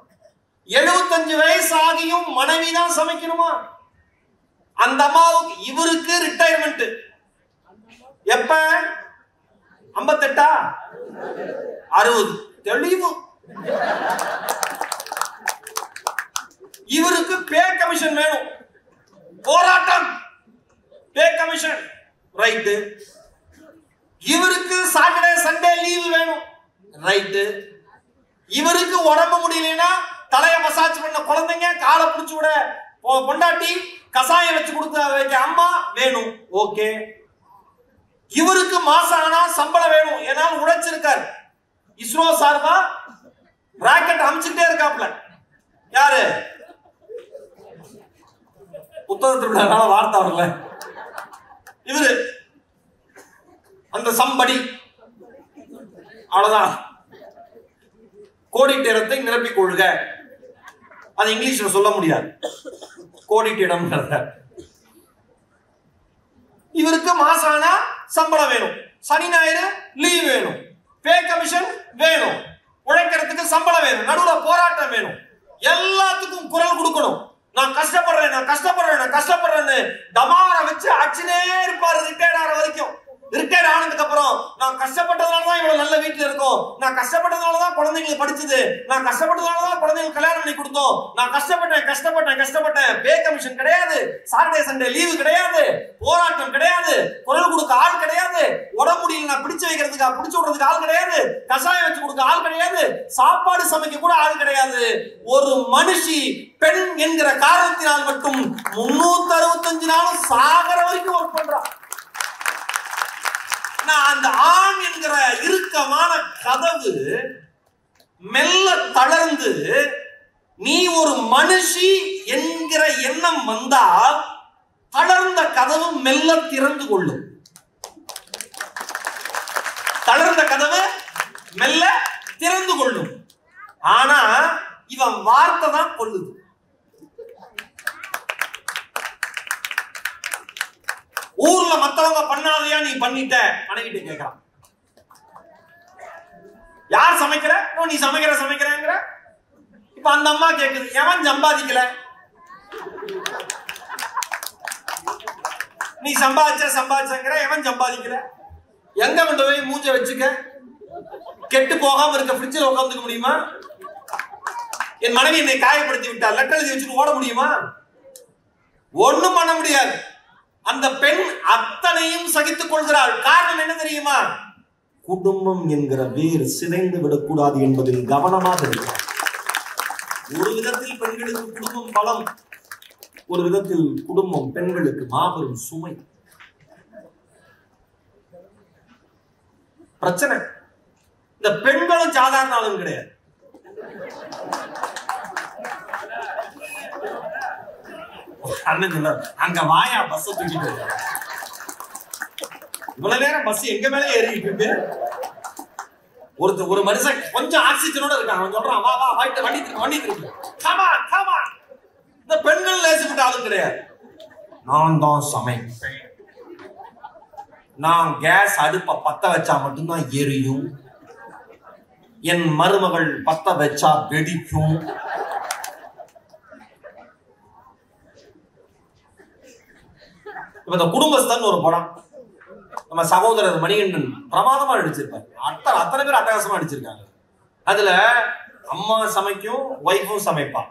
75 வயசு ஆகியும் மனைவிதான் சமைக்கணுமா? அந்த அம்மாவுக்கு இவருக்கு ரிட்டையர்மெண்ட் எப்ப? 58 60 தெளிவு. இவருக்கு பே கமிஷன் வேணும், போராட்டம், பே கமிஷன் ரைட்டு. இவருக்கு சாட்டர்டே சண்டே லீவு வேணும், ரைட்டு. இவருக்கு உடம்பு முடியலன்னா தலைய மசாஜ் பண்ண குழந்தைங்க, காலை பிடிச்சு விட பொண்டாட்டி, கசாயம் வச்சு கொடுக்க வைக்க அம்மா வேணும், ஓகே. இவருக்கு மாசம் ஆனா சம்பளம் வேணும், ஏன்னா உழைச்சிருக்காரு. இஸ்ரோ சார்பா ராக்கெட் அமைச்சுட்டே இருக்காப்ல. யாரு? புத்தகத்துல வார்த்தை வரல. இவரு அந்த சம்படி அவ்வளவுதான். கோடிட்டிடத்தை நிரப்பிக் கொள்க, அது இங்கிலீஷ்ல சொல்ல முடியாது. கோடிட்டிடம். இவருக்கு மாசம் ஆனா சம்பளம் வேணும், சனி ஞாயிறு லீவ் வேணும், பே கமிஷன் வேணும், உழைக்கிறதுக்கு சம்பளம் வேணும், நடுவுல போராட்டம் வேணும், எல்லாத்துக்கும் குரல் கொடுக்கணும். நான் கஷ்டப்படுறேன், நான் கஷ்டப்படுறேன், நான் கஷ்டப்படுறேன்னு டமார வச்சு அடிச்சுனே இருப்பாரு ரிட்டையர்ட் ஆகிற வரைக்கும். ரிட்டையர்ட் ஆனதுக்கு அப்புறம் நான் கஷ்டப்பட்டதுனாலதான் இவ்வளவு நல்ல வீட்டுல இருக்கோம், நான் கஷ்டப்பட்டதுனாலதான் குழந்தைங்களுக்கு படிச்சது, நான் கஷ்டப்பட்டதுனாலதான் குழந்தைங்களுக்கு கல்யாணம் பண்ணி கொடுத்தோம், நான் கஷ்டப்பட்டேன். பே கமிஷன் கிடையாது, சாட்டர்டே சண்டே லீவு கிடையாது, போராட்டம் கிடையாது, குரல் கொடுக்க ஆள் கிடையாது, உடம்பு முடியல நான் பிடிச்சு விடுறதுக்கு ஆள் கிடையாது, கஷாயம் வச்சு கொடுக்க ஆள் கிடையாது, சாப்பாடு சமைக்க கூட ஆள் கிடையாது. ஒரு மனுஷி பெண் என்கிற காரணத்தினால் மட்டும் 365 நாளும் சாகர வரைக்கும் ஒர்க் பண்றான். அந்த ஆண் என்கிற இறுக்கமான கதவு மெல்ல தளர்ந்து நீ ஒரு மனுஷி என்கிற எண்ணம் வந்தால் தளர்ந்த கதவு மெல்ல திறந்து கொள்ளும். தளர்ந்த கதவு மெல்ல திறந்து கொள்ளும். ஆனா இவன் வார்த்தை தான் கொள்ளுது. ஊர்ல மத்தவங்க பண்ணாதையா நீ பண்ணிட்ட, மனைவிட்ட கேட்கறான். யார் சமைக்கிற? நீ சமைக்கிறங்கிற. இப்ப அந்த அம்மா கேக்குது, எவன் சம்பாதிக்கல? நீ சம்பாதிச்சங்கிற, எவன் சம்பாதிக்கல? எங்க கொண்டு போய் மூஞ்ச வச்சுக்க? கெட்டு போகாம இருக்க ஃப்ரிட்ஜில் உட்காந்துக்க முடியுமா? என் மனைவி என்னை காயப்படுத்தி விட்டார், லெட்டர் எழுதி வச்சுட்டு ஓட முடியுமா? ஒண்ணும் பண்ண முடியாது. அந்த பெண் அத்தனையும் சகித்துக் கொள்கிறாள். காரணம் என்ன தெரியுமா? குடும்பம் என்கிற வேர் சிதைந்து விடக்கூடாது என்பதில் கவனமாக இருக்கிறார். ஒரு விதத்தில் பெண்களுக்கு குடும்பம் பலம், ஒரு விதத்தில் குடும்பம் பெண்களுக்கு மாபெரும் சுமை. பிரச்சனை. இந்த பெண்களும் சாதாரண ஆளும் கிடையாது. அங்க வாயா பஸ் தூக்கிட்டு இவ்வளவு நேரம் பஸ் எங்க மேல ஏறிட்டு இருக்கு. ஒரு மனுஷன் கொஞ்சம் ஆக்சிஜனோட இருக்கான், அவன் சொல்றான் வா வண்டி இருக்கு. இந்த பெண்கள் லேசிப்பட்ட ஆளும் கிடையாது. நான் தான் சமைப்பேன், நான் கேஸ் அடுப்ப பத்த வச்சா மட்டும்தான் எரியும். என் மருமகள் பத்த வச்சா வெடிக்கும். இந்த குடும்பஸ்தன் ஒரு படம் நம்ம சகோதரர் மணிகண்டன் பிரமாதமா நடிச்சிருப்பாரு. அத்தனை பேர் அட்டகாசமா நடிச்சிருக்காங்க. அதுல அம்மா சமைக்கும், ஒய்ஃபும் சமைப்பா,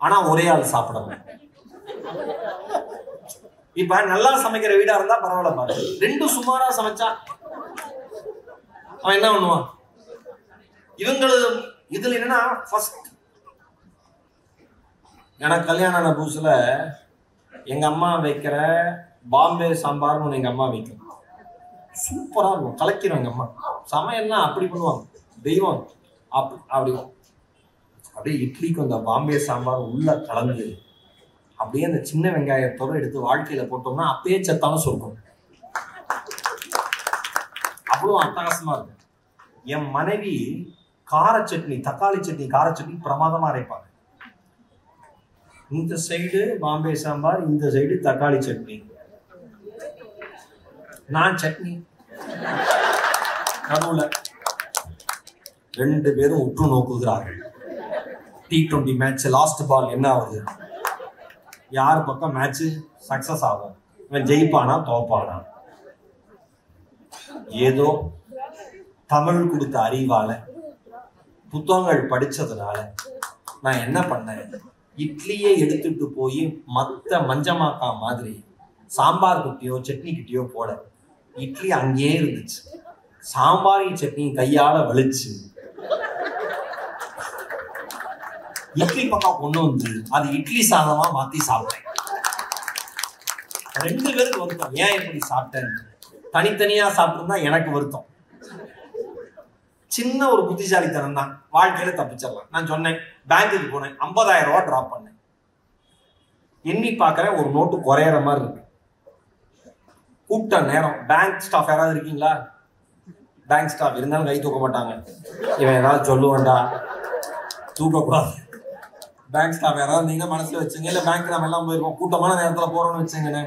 ஆனா ஒரே ஆள் சாப்பிடணும். இப்ப நல்லா சமைக்கிற வீடா இருந்தா பரவாயில்ல பாரு, ரெண்டும் சுமாரா சமைச்சா அவன் என்ன பண்ணுவான்? இவங்களது இதுல என்னன்னா, எனக்கு கல்யாணம் ஆன புதுசுல எங்க அம்மா வைக்கிற பாம்பே சாம்பார்னு எங்க அம்மா வைக்கும், சூப்பரா இருக்கும், கலக்கிடும். எங்க அம்மா சமையல்லாம் அப்படி பண்ணுவாங்க, தெய்வம். அப்படியே இட்லிக்கு அந்த பாம்பே சாம்பார் உள்ள கலந்து அப்படியே அந்த சின்ன வெங்காயத்தோட எடுத்து வாழ்க்கையில போட்டோம்னா அப்பயே செத்தாலும் சொர்க்கம். அவ்வளவு அட்டகாசமா இருக்கும். என் மனைவி கார சட்னி, தக்காளி சட்னி, கார சட்னி பிரமாதமா அரைப்பாங்க. இந்த சைடு பாம்பே சாம்பார், இந்த சைடு தக்காளி சட்னி, நான் சட்னி நடுவுல. 2 பேரும் உற்று நோக்குகிறார்கள். T20 மேட்ச் லாஸ்ட் பால் என்ன ஆகுது, யார் பக்கம் மேட்ச் சக்சஸ் ஆகும், இவன் ஜெயிப்பானா தோப்பானா. ஏதோ தமிழ் கொடுத்த அறிவால, புத்தகங்கள் படிச்சதுனால நான் என்ன பண்ணேன், இட்லியை எடுத்துட்டு போய் மத்த மஞ்சமாக்கா மாதிரி சாம்பார் குட்டியோ சட்னி கிட்டியோ போட, இட்லி அங்கேயே இருந்துச்சு. சாம்பாரையும் சட்னியும் கையால வலிச்சு இட்லி பக்கம் கொண்டு வந்து அது இட்லி சாதமா மாத்தி சாப்பிட்டேன். 2 பேருக்கு வருத்தம், ஏன் இப்படி சாப்பிட்டேன். தனித்தனியா சாப்பிட்டுருந்தா எனக்கு வருத்தம். சின்ன ஒரு புத்திசாலித்தனம் தான், வாழ்க்கையில தப்பிச்சிடலாம். நான் சொன்னேன், பேங்குக்கு போனேன், 50,000 ரூபாய் டிராப் பண்ணேன். எண்ணி பார்க்கறேன், ஒரு நோட்டு குறையிற மாதிரி இருக்கு. கூப்பிட்ட நேரம், பேங்க் ஸ்டாஃப் யாராவது இருக்கீங்களா? பேங்க் ஸ்டாஃப் இருந்தாலும் கை தூக்க மாட்டாங்க. இவன் ஏதாவது சொல்லுவேன்டா, தூக்கக்கூடாது. பேங்க் ஸ்டாஃப் யாராவது இருந்தீங்கன்னா மனசுல வச்சுங்க. இல்லை பேங்க் நம்ம எல்லாம் போயிருக்கோம், கூட்டமான நேரத்தில் போறோம்னு வச்சுங்கண்ணே,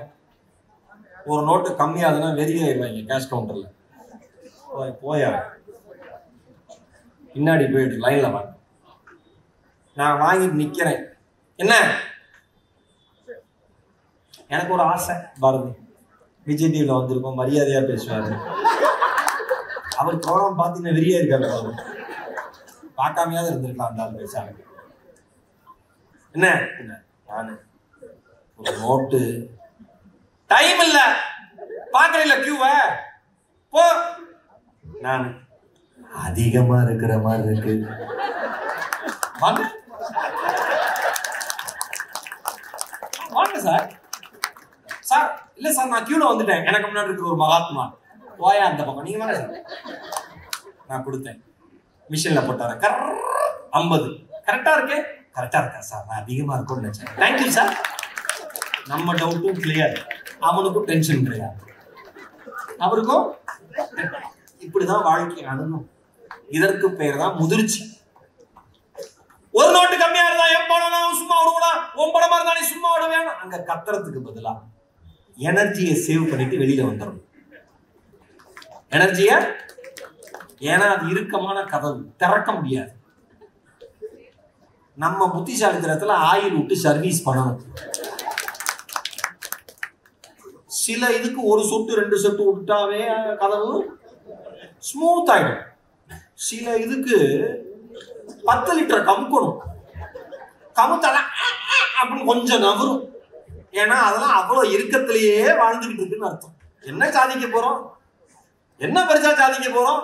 ஒரு நோட்டு கம்மியாதுன்னா வெறியாயிருவாங்க கேஷ் கவுண்டர்ல. போயா பின்னாடி போயிட்டு லைன்ல வாங்க. நான் வாங்கிட்டு நிக்கிறேன். என்ன, எனக்கு ஒரு ஆசை, பாரதி விஜய் டிவில வந்திருக்கோம், மரியாதையா பேசுவாரு. அவர் ப்ரோக்ராம் பார்த்தீங்கன்னா வெறியா இருக்காரு, பார்க்காமையாவது இருந்திருக்கலாம் அந்த ஆள் பேசாங்க. என்ன நானு ஒரு நோட்டு, டைம் இல்ல பாக்குறீங்களா கியூவ, போ. நான் அதிகமா இருக்கிற மாதிரி இருக்கு, வாங்க வாங்க சார். சார் இல்ல சார், நான் கியூல வந்துட்டேன், எனக்கு முன்னாடி இருக்கிற ஒரு மகாத்மா, போயா அந்த பக்கம், நீங்க வாங்க சார். நான் கொடுத்தேன், மிஷின்ல போட்டார 50 கரெக்டா இருக்கு. கரெக்டா இருக்கா சார், நான் அதிகமா இருக்கும்னு நினைச்சேன். Thank you sir. நம்ம டவுட்டும் கிளியர், அவனுக்கும் டென்ஷன் கிடையாது, அவருக்கும். இப்படிதான் வாழ்க்கை அணுகும். இதற்கு பெயர் தான் முதிர்ச்சி. ஒரு நோட்டு கம்மியா இருந்தா என் படம் சும்மா விடுவா, உன் படமா இருந்தா நீ சும்மா விடுவேன், அங்க கத்துறதுக்கு பதிலா எனர்ஜியை சேவ் பண்ணிட்டு வெளியில வந்துடும். எனர்ஜிய, ஏன்னா அது இறுக்கமான கதவு, திறக்க முடியாது. நம்ம புத்திசாலித்தனத்துல ஆயில் விட்டு சர்வீஸ் பண்ணணும். சில இதுக்கு ஒரு சொட்டு 2 சொட்டு விட்டாவே கதவு ஸ்மூத் ஆயிடும். சில இதுக்கு 10 லிட்டர் கமுக்கணும், கமுத்தெல்லாம் அப்படின்னு கொஞ்சம் நவரும். ஏன்னா அதெல்லாம் அவ்வளவு இறுக்கத்திலேயே வாழ்ந்துகிட்டு இருக்குன்னு அர்த்தம். என்ன சாதிக்க போறோம், என்ன பெருசா சாதிக்க போறோம்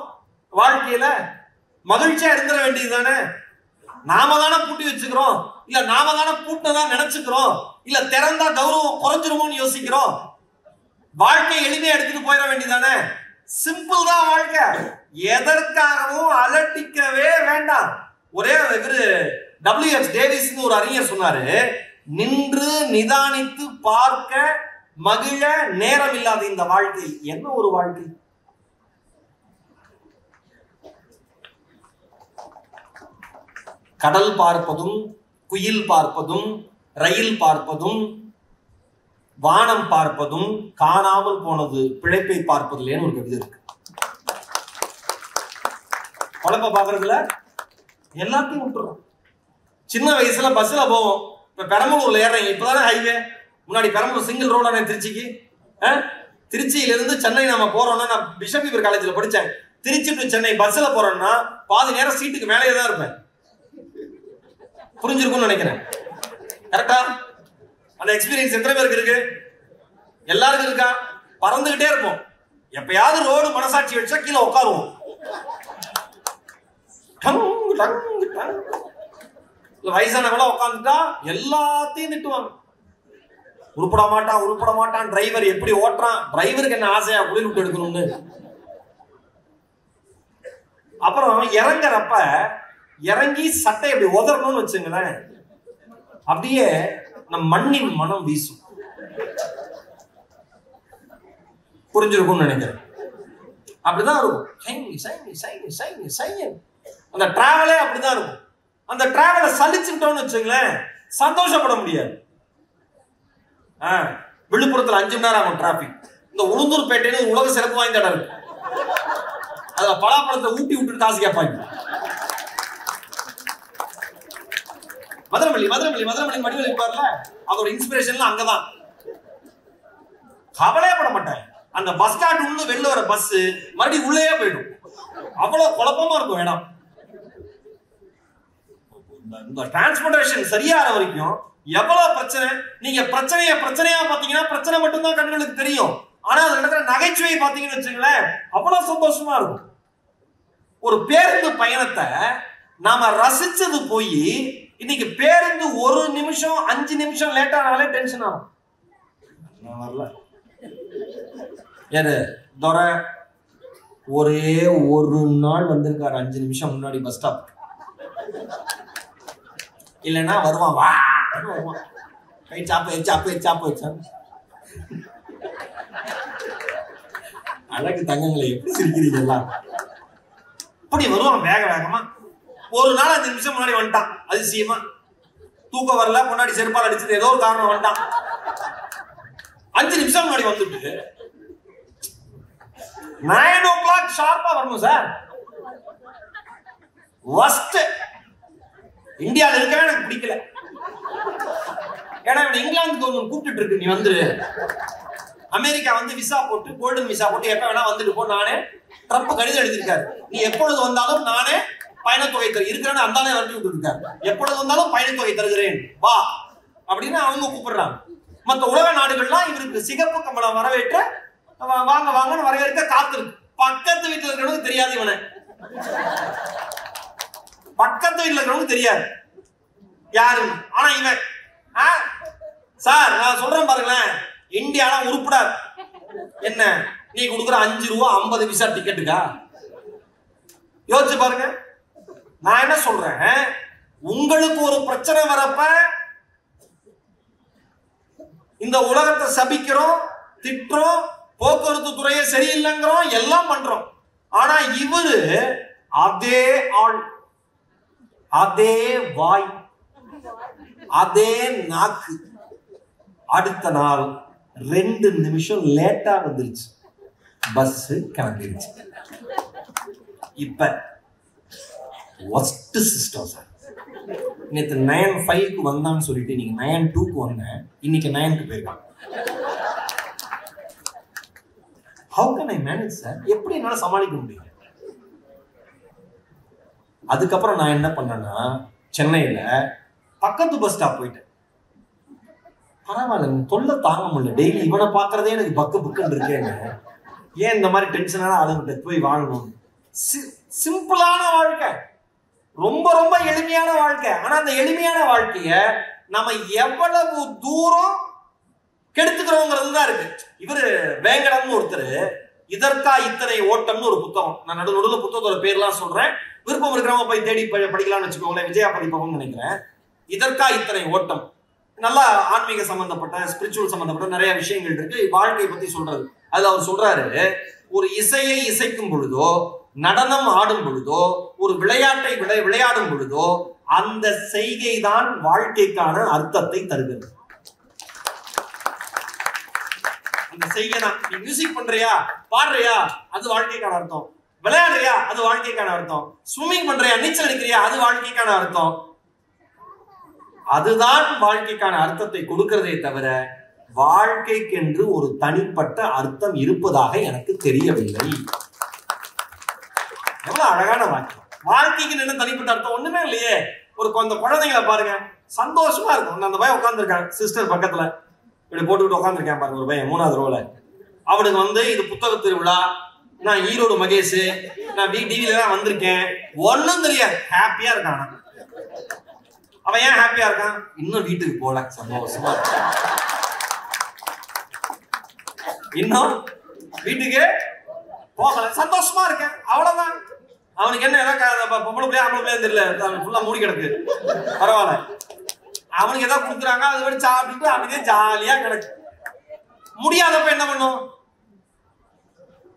வாழ்க்கையில? மகிழ்ச்சியா இருந்துட வேண்டியது தானே. நாம தானே பூட்டி வச்சுக்கிறோம், இல்ல நாம தானே பூட்டினதான் நினைச்சுக்கிறோம், இல்ல திறந்தா கௌரவம் குறைஞ்சிருமோன்னு யோசிக்கிறோம். வாழ்க்கை எளிமையா எடுத்துட்டு போயிட வேண்டியதானே. சிம்பிள் தான் வாழ்க்கை, எதற்காகவும் அலட்டிக்கவே வேண்டாம். ஒரே இவரு WH டேவிஸ் ஒரு அறிஞர் சொன்னாரு, நின்று நிதானித்து பார்க்க மகிழ நேரம் இல்லாத இந்த வாழ்க்கை என்ன ஒரு வாழ்க்கை? கடல் பார்ப்பதும், குயில் பார்ப்பதும், ரயில் பார்ப்பதும், வானம் பார்ப்பதும், காணாமல் போனது பிழைப்பை பார்ப்பதில்லைன்னு ஒரு கவிதை இருக்கு. குழப்ப பாக்குறதுல எல்லாத்தையும் விட்டுறோம். சின்ன வயசுல பஸ்ல போவோம். இப்ப பெரம்பலூர்ல ஏறீங்க, இப்பதானே ஹைவே. முன்னாடி பெரம்பலூர் சிங்கிள் ரோடான திருச்சிக்கு. திருச்சியில இருந்து சென்னை நம்ம போறோம்னா, நான் பிஷப் பீபர் காலேஜ்ல படிச்சேன். திருச்சி டு சென்னை பஸ்ல போறோம்னா பாதி நேரம் சீட்டுக்கு மேலேயே தான் இருப்பேன். புரிஞ்சிருக்கும்னு நினைக்கிறேன். கரெக்டா? அந்த எக்ஸ்பீரியன்ஸ் எத்தனை பேருக்கு இருக்கு? எல்லாருக்கும் இருக்கா? பறந்துகிட்டே இருப்போம். எப்பயாவது ரோடு மனசாட்சி வச்சா கீழே உட்காருவோம். வயசானவங்கள உட்காந்துட்டா எல்லாத்தையும் திட்டுவாங்க. உருப்பட மாட்டான் டிரைவர், எப்படி ஓட்டுறான், டிரைவருக்கு என்ன ஆசையா குளிர் விட்டு எடுக்கணும்னு. அப்புறம் இறங்குறப்ப இறங்கி சட்டை அப்படி உதறணும்னு வச்சுங்களேன், அப்படியே நம் மண்ணின் மனம் வீசும். புரிஞ்சிருக்கும்னு நினைக்கிறேன். அப்படிதான் இருக்கும். அந்த டிராவலே அப்படிதான் இருக்கும். அந்த டிராவலை சலிச்சுட்டோம்னு வச்சுங்களேன், சந்தோஷப்பட முடியாது. விழுப்புரத்துல 5 மணி நேரம் ஆகும் டிராபிக். இந்த உளுந்தூர்பேட்டையில உலக சிறப்பு வாய்ந்த இடம் இருக்கு. அதுல பலாப்பழத்தை ஊட்டி விட்டுட்டு காசு கேட்பாங்க. மதுரமல்லி மடிவெளி இருப்பார்ல, அதோட இன்ஸ்பிரேஷன்ல அங்கதான். கவலையப்பட மாட்டேன். அந்த பஸ் ஸ்டாண்ட் உள்ள வெளில வர பஸ் மறுபடியும் உள்ளே போயிடும். அவ்வளவு குழப்பமா இருக்கும் இடம். இந்த டிரான்ஸ்போர்டேஷன் சரியாகிற வரைக்கும் எவ்வளவு பிரச்சனை. நீங்க பிரச்சனையா பாத்தீங்கன்னா பிரச்சனை மட்டும்தான் கண்களுக்கு தெரியும். ஆனா அதுல நடக்கிற நகைச்சுவை பாத்தீங்கன்னு வச்சுங்களேன், அவ்வளவு சந்தோஷமா இருக்கும். ஒரு பேருந்து பயணத்தை நாம ரசிச்சது போய் இன்னைக்கு பேருந்து 1 நிமிஷம் 5 நிமிஷம் லேட் ஆனாலே டென்ஷன் ஆகும். வரல யாரு துரை ஒரே ஒரு நாள் வந்திருக்காரு 5 நிமிஷம் முன்னாடி பஸ் ஸ்டாப். இல்லைன்னா வருவான், வா வருவான், கை சாப்பு வச்சா. அழகு தங்கங்களை எப்படி சிரிக்கிறீங்க எல்லாம். இப்படி வருவான் வேகமா. ஒரு நாள் 5 நிமிஷம் முன்னாடி வந்துட்டான். அதிசயமா தூக்கம் வரல, முன்னாடி செருப்பால் அடிச்சது, ஏதோ ஒரு காரணம் வந்துட்டான். 5 நிமிஷம் முன்னாடி வந்துட்டு 9 o'clock ஷார்ப்பா வரணும் சார். வஸ்ட் இந்தியாவில் இருக்கவே எனக்கு பிடிக்கல. ஏன்னா இங்கிலாந்து கவர்மெண்ட் கூப்பிட்டு இருக்கு, நீ வந்துரு. அமெரிக்கா வந்து விசா போட்டு, கோல்டன் விசா போட்டு எப்ப வேணா வந்துட்டு போ. நானே ட்ரம்ப் கடிதம் எழுதியிருக்காரு, நீ எப்பொழுது வந்தாலும் நானே பயணத்தொகை இருக்கிறேன்னு அந்தாலே வரட்டி விட்டு இருக்காரு. எப்பொழுது வந்தாலும் பயணத்தொகை தருகிறேன் வா அப்படின்னு அவங்க கூப்பிடுறாங்க. மற்ற உலக நாடுகள்லாம் இவருக்கு சிகப்பு கம்பளம் வரவேற்ற வாங்க வாங்கன்னு வரவேற்க காத்திருக்கு. பக்கத்து வீட்டுல இருக்கிறவங்க தெரியாது, இவனை பக்கத்து வீட்டுல இருக்கிறவங்க தெரியாது யாரு. ஆனா இவன் சார் நான் சொல்றேன் பாருங்களேன், இந்தியால உருப்படாது. என்ன நீ கொடுக்குற 5 ரூபா 50 விசா டிக்கெட்டுக்கா? யோசிச்சு பாருங்க. நான் என்ன சொல்றேன், உங்களுக்கு ஒரு பிரச்சனை வரப்ப இந்த உலகத்தை சபிக்கிறோம், திட்டுறோம், போக்குவரத்து துறையே சரியில்லைங்கிறோம், எல்லாம் பண்றோம். ஆனா இவரு அதே ஆள், அதே வாய், அதே நாக்கு. அடுத்த நாள் 2 நிமிஷம் லேட்டா வந்துருச்சு, பஸ் கிளம்பிருச்சு. இப்ப ஒஸ்ட் சிஸ்டம் சார். நேற்று 9:05 வந்தான்னு சொல்லிட்டு நீங்க 9:02 வந்தேன், இன்னைக்கு 9க்கு போயிருக்காங்க. How can I manage sir? எப்படி என்னால சமாளிக்க முடியும்? அதுக்கப்புறம் நான் என்ன பண்ணேன்னா, சென்னையில பக்கத்து பஸ் ஸ்டாப் போயிட்டேன். பரவாயில்ல, தொல்லை தாங்க முடியல, டெய்லி இவனை பாக்குறதே எனக்கு பக்குன்னு இருக்கேன்னு. ஏன் இந்த மாதிரி டென்ஷனான ஆளுங்கிட்ட போய் வாழணும்? சிம்பிளான வாழ்க்கை, ரொம்ப ரொம்ப எளிமையான வாழ்க்கை. ஆனா அந்த எளிமையான வாழ்க்கைய நம்ம எவ்வளவு தூரம் கெடுத்துக்கிறோங்கிறது தான் இருக்கு. இவரு வேங்கடம்னு ஒருத்தர் இதற்கா இத்தனை ஓட்டம்னு ஒரு புத்தகம், நான் நடுவில் புத்தகத்தோட பேர்லாம் சொல்றேன், விருப்பம் இருக்கிறவங்க போய் தேடி படிக்கலாம்னு வச்சுக்கோங்களேன். விஜயா பதிப்பகம்னு நினைக்கிறேன். இதற்கா இத்தனை ஓட்டம், நல்லா ஆன்மீக சம்பந்தப்பட்ட, ஸ்பிரிச்சுவல் சம்பந்தப்பட்ட நிறைய விஷயங்கள் இருக்கு, வாழ்க்கையை பத்தி சொல்றது. அது அவர் சொல்றாரு, ஒரு இசையை இசைக்கும் பொழுதோ, நடனம் ஆடும் பொழுதோ, ஒரு விளையாட்டை விளையாடும் பொழுதோ, அந்த செய்கை தான் வாழ்க்கைக்கான அர்த்தத்தை தருகிறது. அந்த செய்கை தான். நீ மியூசிக் பண்றியா, பாடுறியா, அது வாழ்க்கைக்கான அர்த்தம். விளையாடுறியா, அது வாழ்க்கைக்கான அர்த்தம். ஸ்விம்மிங் பண்றியா, நீச்சல் அடிக்கிறியா, அது வாழ்க்கைக்கான அர்த்தம். அதுதான் வாழ்க்கைக்கான அர்த்தத்தை கொடுக்கிறதே தவிர வாழ்க்கைக்கென்று ஒரு தனிப்பட்ட அர்த்தம் இருப்பதாக எனக்கு தெரியவில்லை. எவ்வளவு அழகான வாக்கியம். வாழ்க்கைக்கு என்ன தனிப்பட்ட அர்த்தம்? ஒண்ணுமே இல்லையே. ஒரு குழந்தைங்களை பாருங்க, சந்தோஷமா இருக்கும். அந்த பையன் உட்காந்துருக்கான் சிஸ்டர் பக்கத்துல, இப்படி போட்டுக்கிட்டு உட்காந்துருக்கேன் பாருங்க ஒரு பையன் 3வது ரோல. அவனுக்கு இது புத்தக திருவிழா, நான் ஈரோடு மகேஷ், நான் டிவில தான் வந்திருக்கேன், ஒன்னும் தெரியாது, ஹாப்பியா இருக்கான். அவன் ஏன் ஹாப்பியா இருக்கான்? இன்னும் வீட்டுக்கு போல, சந்தோஷமா இன்னும் வீட்டுக்கு போகல, சந்தோஷமா இருக்கேன், அவ்வளவுதான். அவனுக்கு என்ன ஏதாவது பொம்பளை பிள்ளையா ஆம்பளை பிள்ளையா தெரியல, ஃபுல்லா மூடி கிடக்கு, பரவாயில்ல. அவனுக்கு ஏதாவது கொடுக்குறாங்க, அது வரை சாப்பிட்டு அப்படியே ஜாலியா கிடக்கு. முடியாதப்ப என்ன பண்ணும்?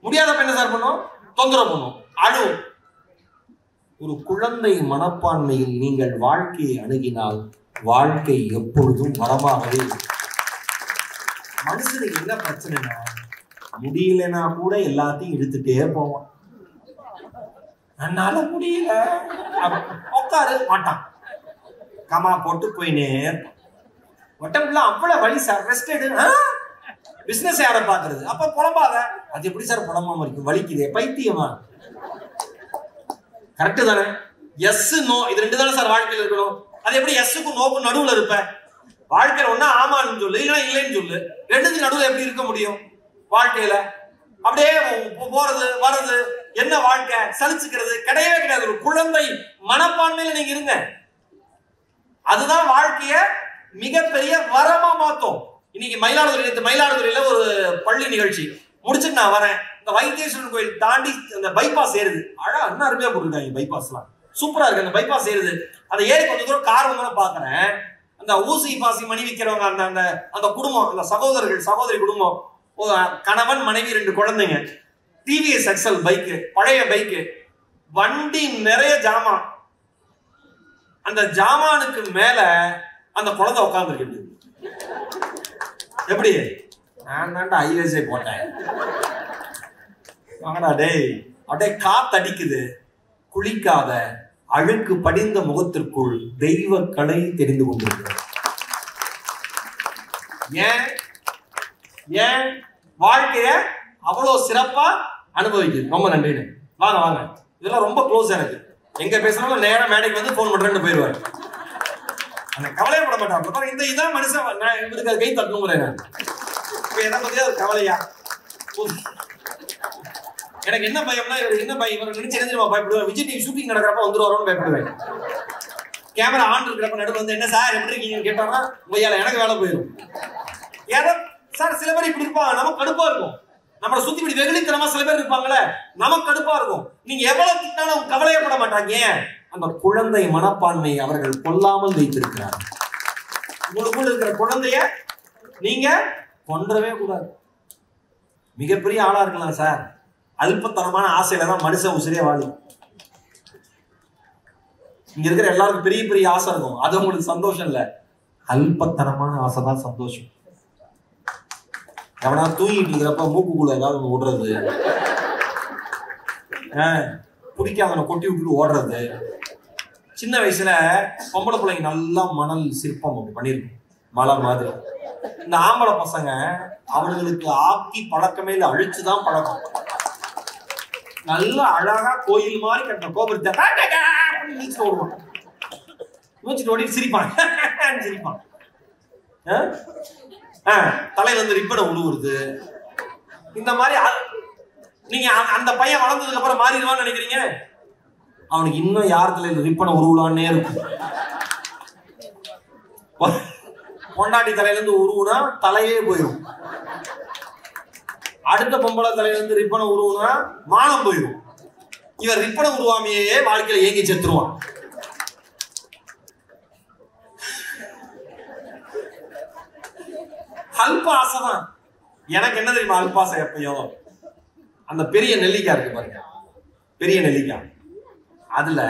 முடியாதப்ப என்ன சார் பண்ணும்? தொந்தரவு பண்ணும், அழுவும். ஒரு குழந்தை மனப்பான்மையில் நீங்கள் வாழ்க்கையை அணுகினால் வாழ்க்கை எப்பொழுதும் வரமாகவே. மனுஷனுக்கு என்ன பிரச்சனைனா, முடியலன்னா கூட எல்லாத்தையும் இழுத்துட்டே போவான். என்னால முடியல, உட்காரு மாட்டான், கமா போட்டு போயினே இருப்பான். உடம்புல அவ்வளவு வலி சார், ரெஸ்ட் எடு. பிசினஸ் யாரை பாக்குறது? அப்ப புலம்பாத. அது எப்படி சார் புலம்பாம இருக்கு? வலிக்குதே, பைத்தியமா? கரெக்ட் தானே? எஸ் நோ, இது 2 தானே சார் வாழ்க்கையில் இருக்கணும். அது எப்படி எஸ்ஸுக்கும் நோக்கும் நடுவுல இருப்ப? வாழ்க்கையில ஒன்னா ஆமான்னு சொல்லு, இல்லைன்னா இல்லைன்னு சொல்லு. 2த்துக்கு நடுவுல எப்படி இருக்க முடியும் வாழ்க்கையில? அப்படியே போறது வர்றது என்ன வாழ்க்கை? சலிச்சுக்கிறது கிடையவே கிடையாது. ஒரு குழந்தை மனப்பான்மையில நீங்க இருங்க, அதுதான் வாழ்க்கைய மிகப்பெரிய வரமா மாத்தோம். இன்னைக்கு மயிலாடுதுறையில ஒரு பள்ளி நிகழ்ச்சி முடிச்சுட்டு நான் வரேன். இந்த வைத்தீஸ்வரன் கோயில் தாண்டி அந்த பைபாஸ் ஏறுது, அழகா அருமையா போட்டுருக்காங்க. பைபாஸ்லாம் சூப்பரா இருக்கு. அந்த பைபாஸ் ஏறுது, அதை ஏறி கொஞ்சம் தூரம் கார் வந்து பாக்குறேன். அந்த ஊசி பாசி மணி விற்கிறவங்க, அந்த அந்த அந்த குடும்பம், அந்த சகோதரி குடும்பம், கணவன் மனைவி 2 குழந்தைங்க, டிவிஎஸ் எக்ஸல் பைக்கு, பழைய பைக்கு, வண்டி நிறைய ஜாமான். அந்த ஜாமானுக்கு மேல அந்த குழந்தை உட்கார்ந்துருக்கு. எப்படி? நான் தாண்டா ஐவேஸே போட்டேன். டேய், அப்படியே காத்தடிக்குது. குளிக்காத அழுக்கு படிந்த முகத்திற்குள் தெய்வ கலை தெரிந்து கொண்டிருக்கிறது. ஏன் வாழ்க்கைய அவ்வளவு சிறப்பா அனுபவிக்குது? ரொம்ப நன்றின்னு. வாங்க, இதெல்லாம் ரொம்ப க்ளோஸ். எனக்கு எங்க பேசுறாலும் நேரம் மேடைக்கு வந்து போன் பண்றேன்னு போயிடுவாரு. அந்த கவலையப்பட மாட்டான். இந்த இதான் மனுஷன், இவருக்கு அது கை தட்டணுங்கிறேன். இப்ப எதை பத்தியா கவலையா? எனக்கு என்ன பயம்னா, இவர் என்ன பயம், இவர் நினைச்சு என்ன பயப்படுவேன். விஜய் டிவி ஷூட்டிங் நடக்கிறப்ப வந்துருவாரோன்னு பயப்படுவேன். கேமரா ஆன் இருக்கிறப்ப நடுவில் வந்து என்ன சார் எப்படி இருக்கீங்கன்னு கேட்டாங்கன்னா உங்களால எனக்கு வேலை போயிடும். ஏதோ சார் சில பேர் இப்படி இருப்பாங்க, நமக்கு கடுப்பா இருக்கும். நம்மளை சுத்தி இப்படி வெகுளித்தனமா சில பேர் இருப்பாங்களே, நமக்கு கடுப்பா இருக்கும். நீங்க எவ்வளவு திட்டாலும் கவலையப்பட மாட்டாங்க. அந்த குழந்தை மனப்பான்மை அவர்கள் கொல்லாமல் வைத்திருக்கிறார். உங்களுக்குள்ள இருக்கிற குழந்தைய நீங்க கொன்றவே கூடாது. மிகப்பெரிய ஆளா இருக்கலாம் சார், அல்பத்தனமான ஆசையில தான் மனுஷன் உசிரியா வாழும். இங்க இருக்கிற எல்லாருக்கும் பெரிய பெரிய ஆசை இருக்கும், அது உங்களுக்கு சந்தோஷம் இல்ல. அல்பத்தனமான ஆசை தான் சந்தோஷம். எவனா தூங்கிட்டு இருக்கிறப்ப மூக்குக்குள்ள ஏதாவது ஓடுறது, பிடிக்காதவனை கொட்டி விட்டுட்டு ஓடுறது. சின்ன வயசுல பொம்பளை பிள்ளைங்க நல்லா மணல் சிற்பம் அப்படி பண்ணிருக்கு, மலை மாதிரி. இந்த ஆம்பளை பசங்க அவர்களுக்கு ஆக்கி பழக்கமே இல்லை, அழிச்சுதான் பழக்கம். நல்லா அழகா கோயில் மாதிரி கட்டின கோபுரத்தை நீச்சிட்டு ஓடுவான், மூச்சிட்டு ஓடி சிரிப்பான் சிரிப்பான். தலையில இருந்து ரிப்பனை உழுவுறது. இந்த மாதிரி நீங்க அந்த பையன் வளர்ந்ததுக்கு அப்புறம் மாறிடுவான்னு நினைக்கிறீங்க? அவனுக்கு இன்னும் யார் தலையில ரிப்பனை உருவலான்னே இருக்கும். பொண்டாட்டி தலையில இருந்து உருவுனா தலையே போயிடும். அடுத்த பொம்பளை தலையில இருந்து ரிப்பனை உருவுனா மானம் போயிடும். இவர் ரிப்பனை உருவாமையே வாழ்க்கையில ஏங்கி செத்துருவான். அல்ப ஆசைதான். எனக்கு என்ன தெரியுமா அல்பாசை? எப்பயோ அந்த பெரிய நெல்லிக்காய் இருக்கு பாருங்க, பெரிய நெல்லிக்காய், அதுல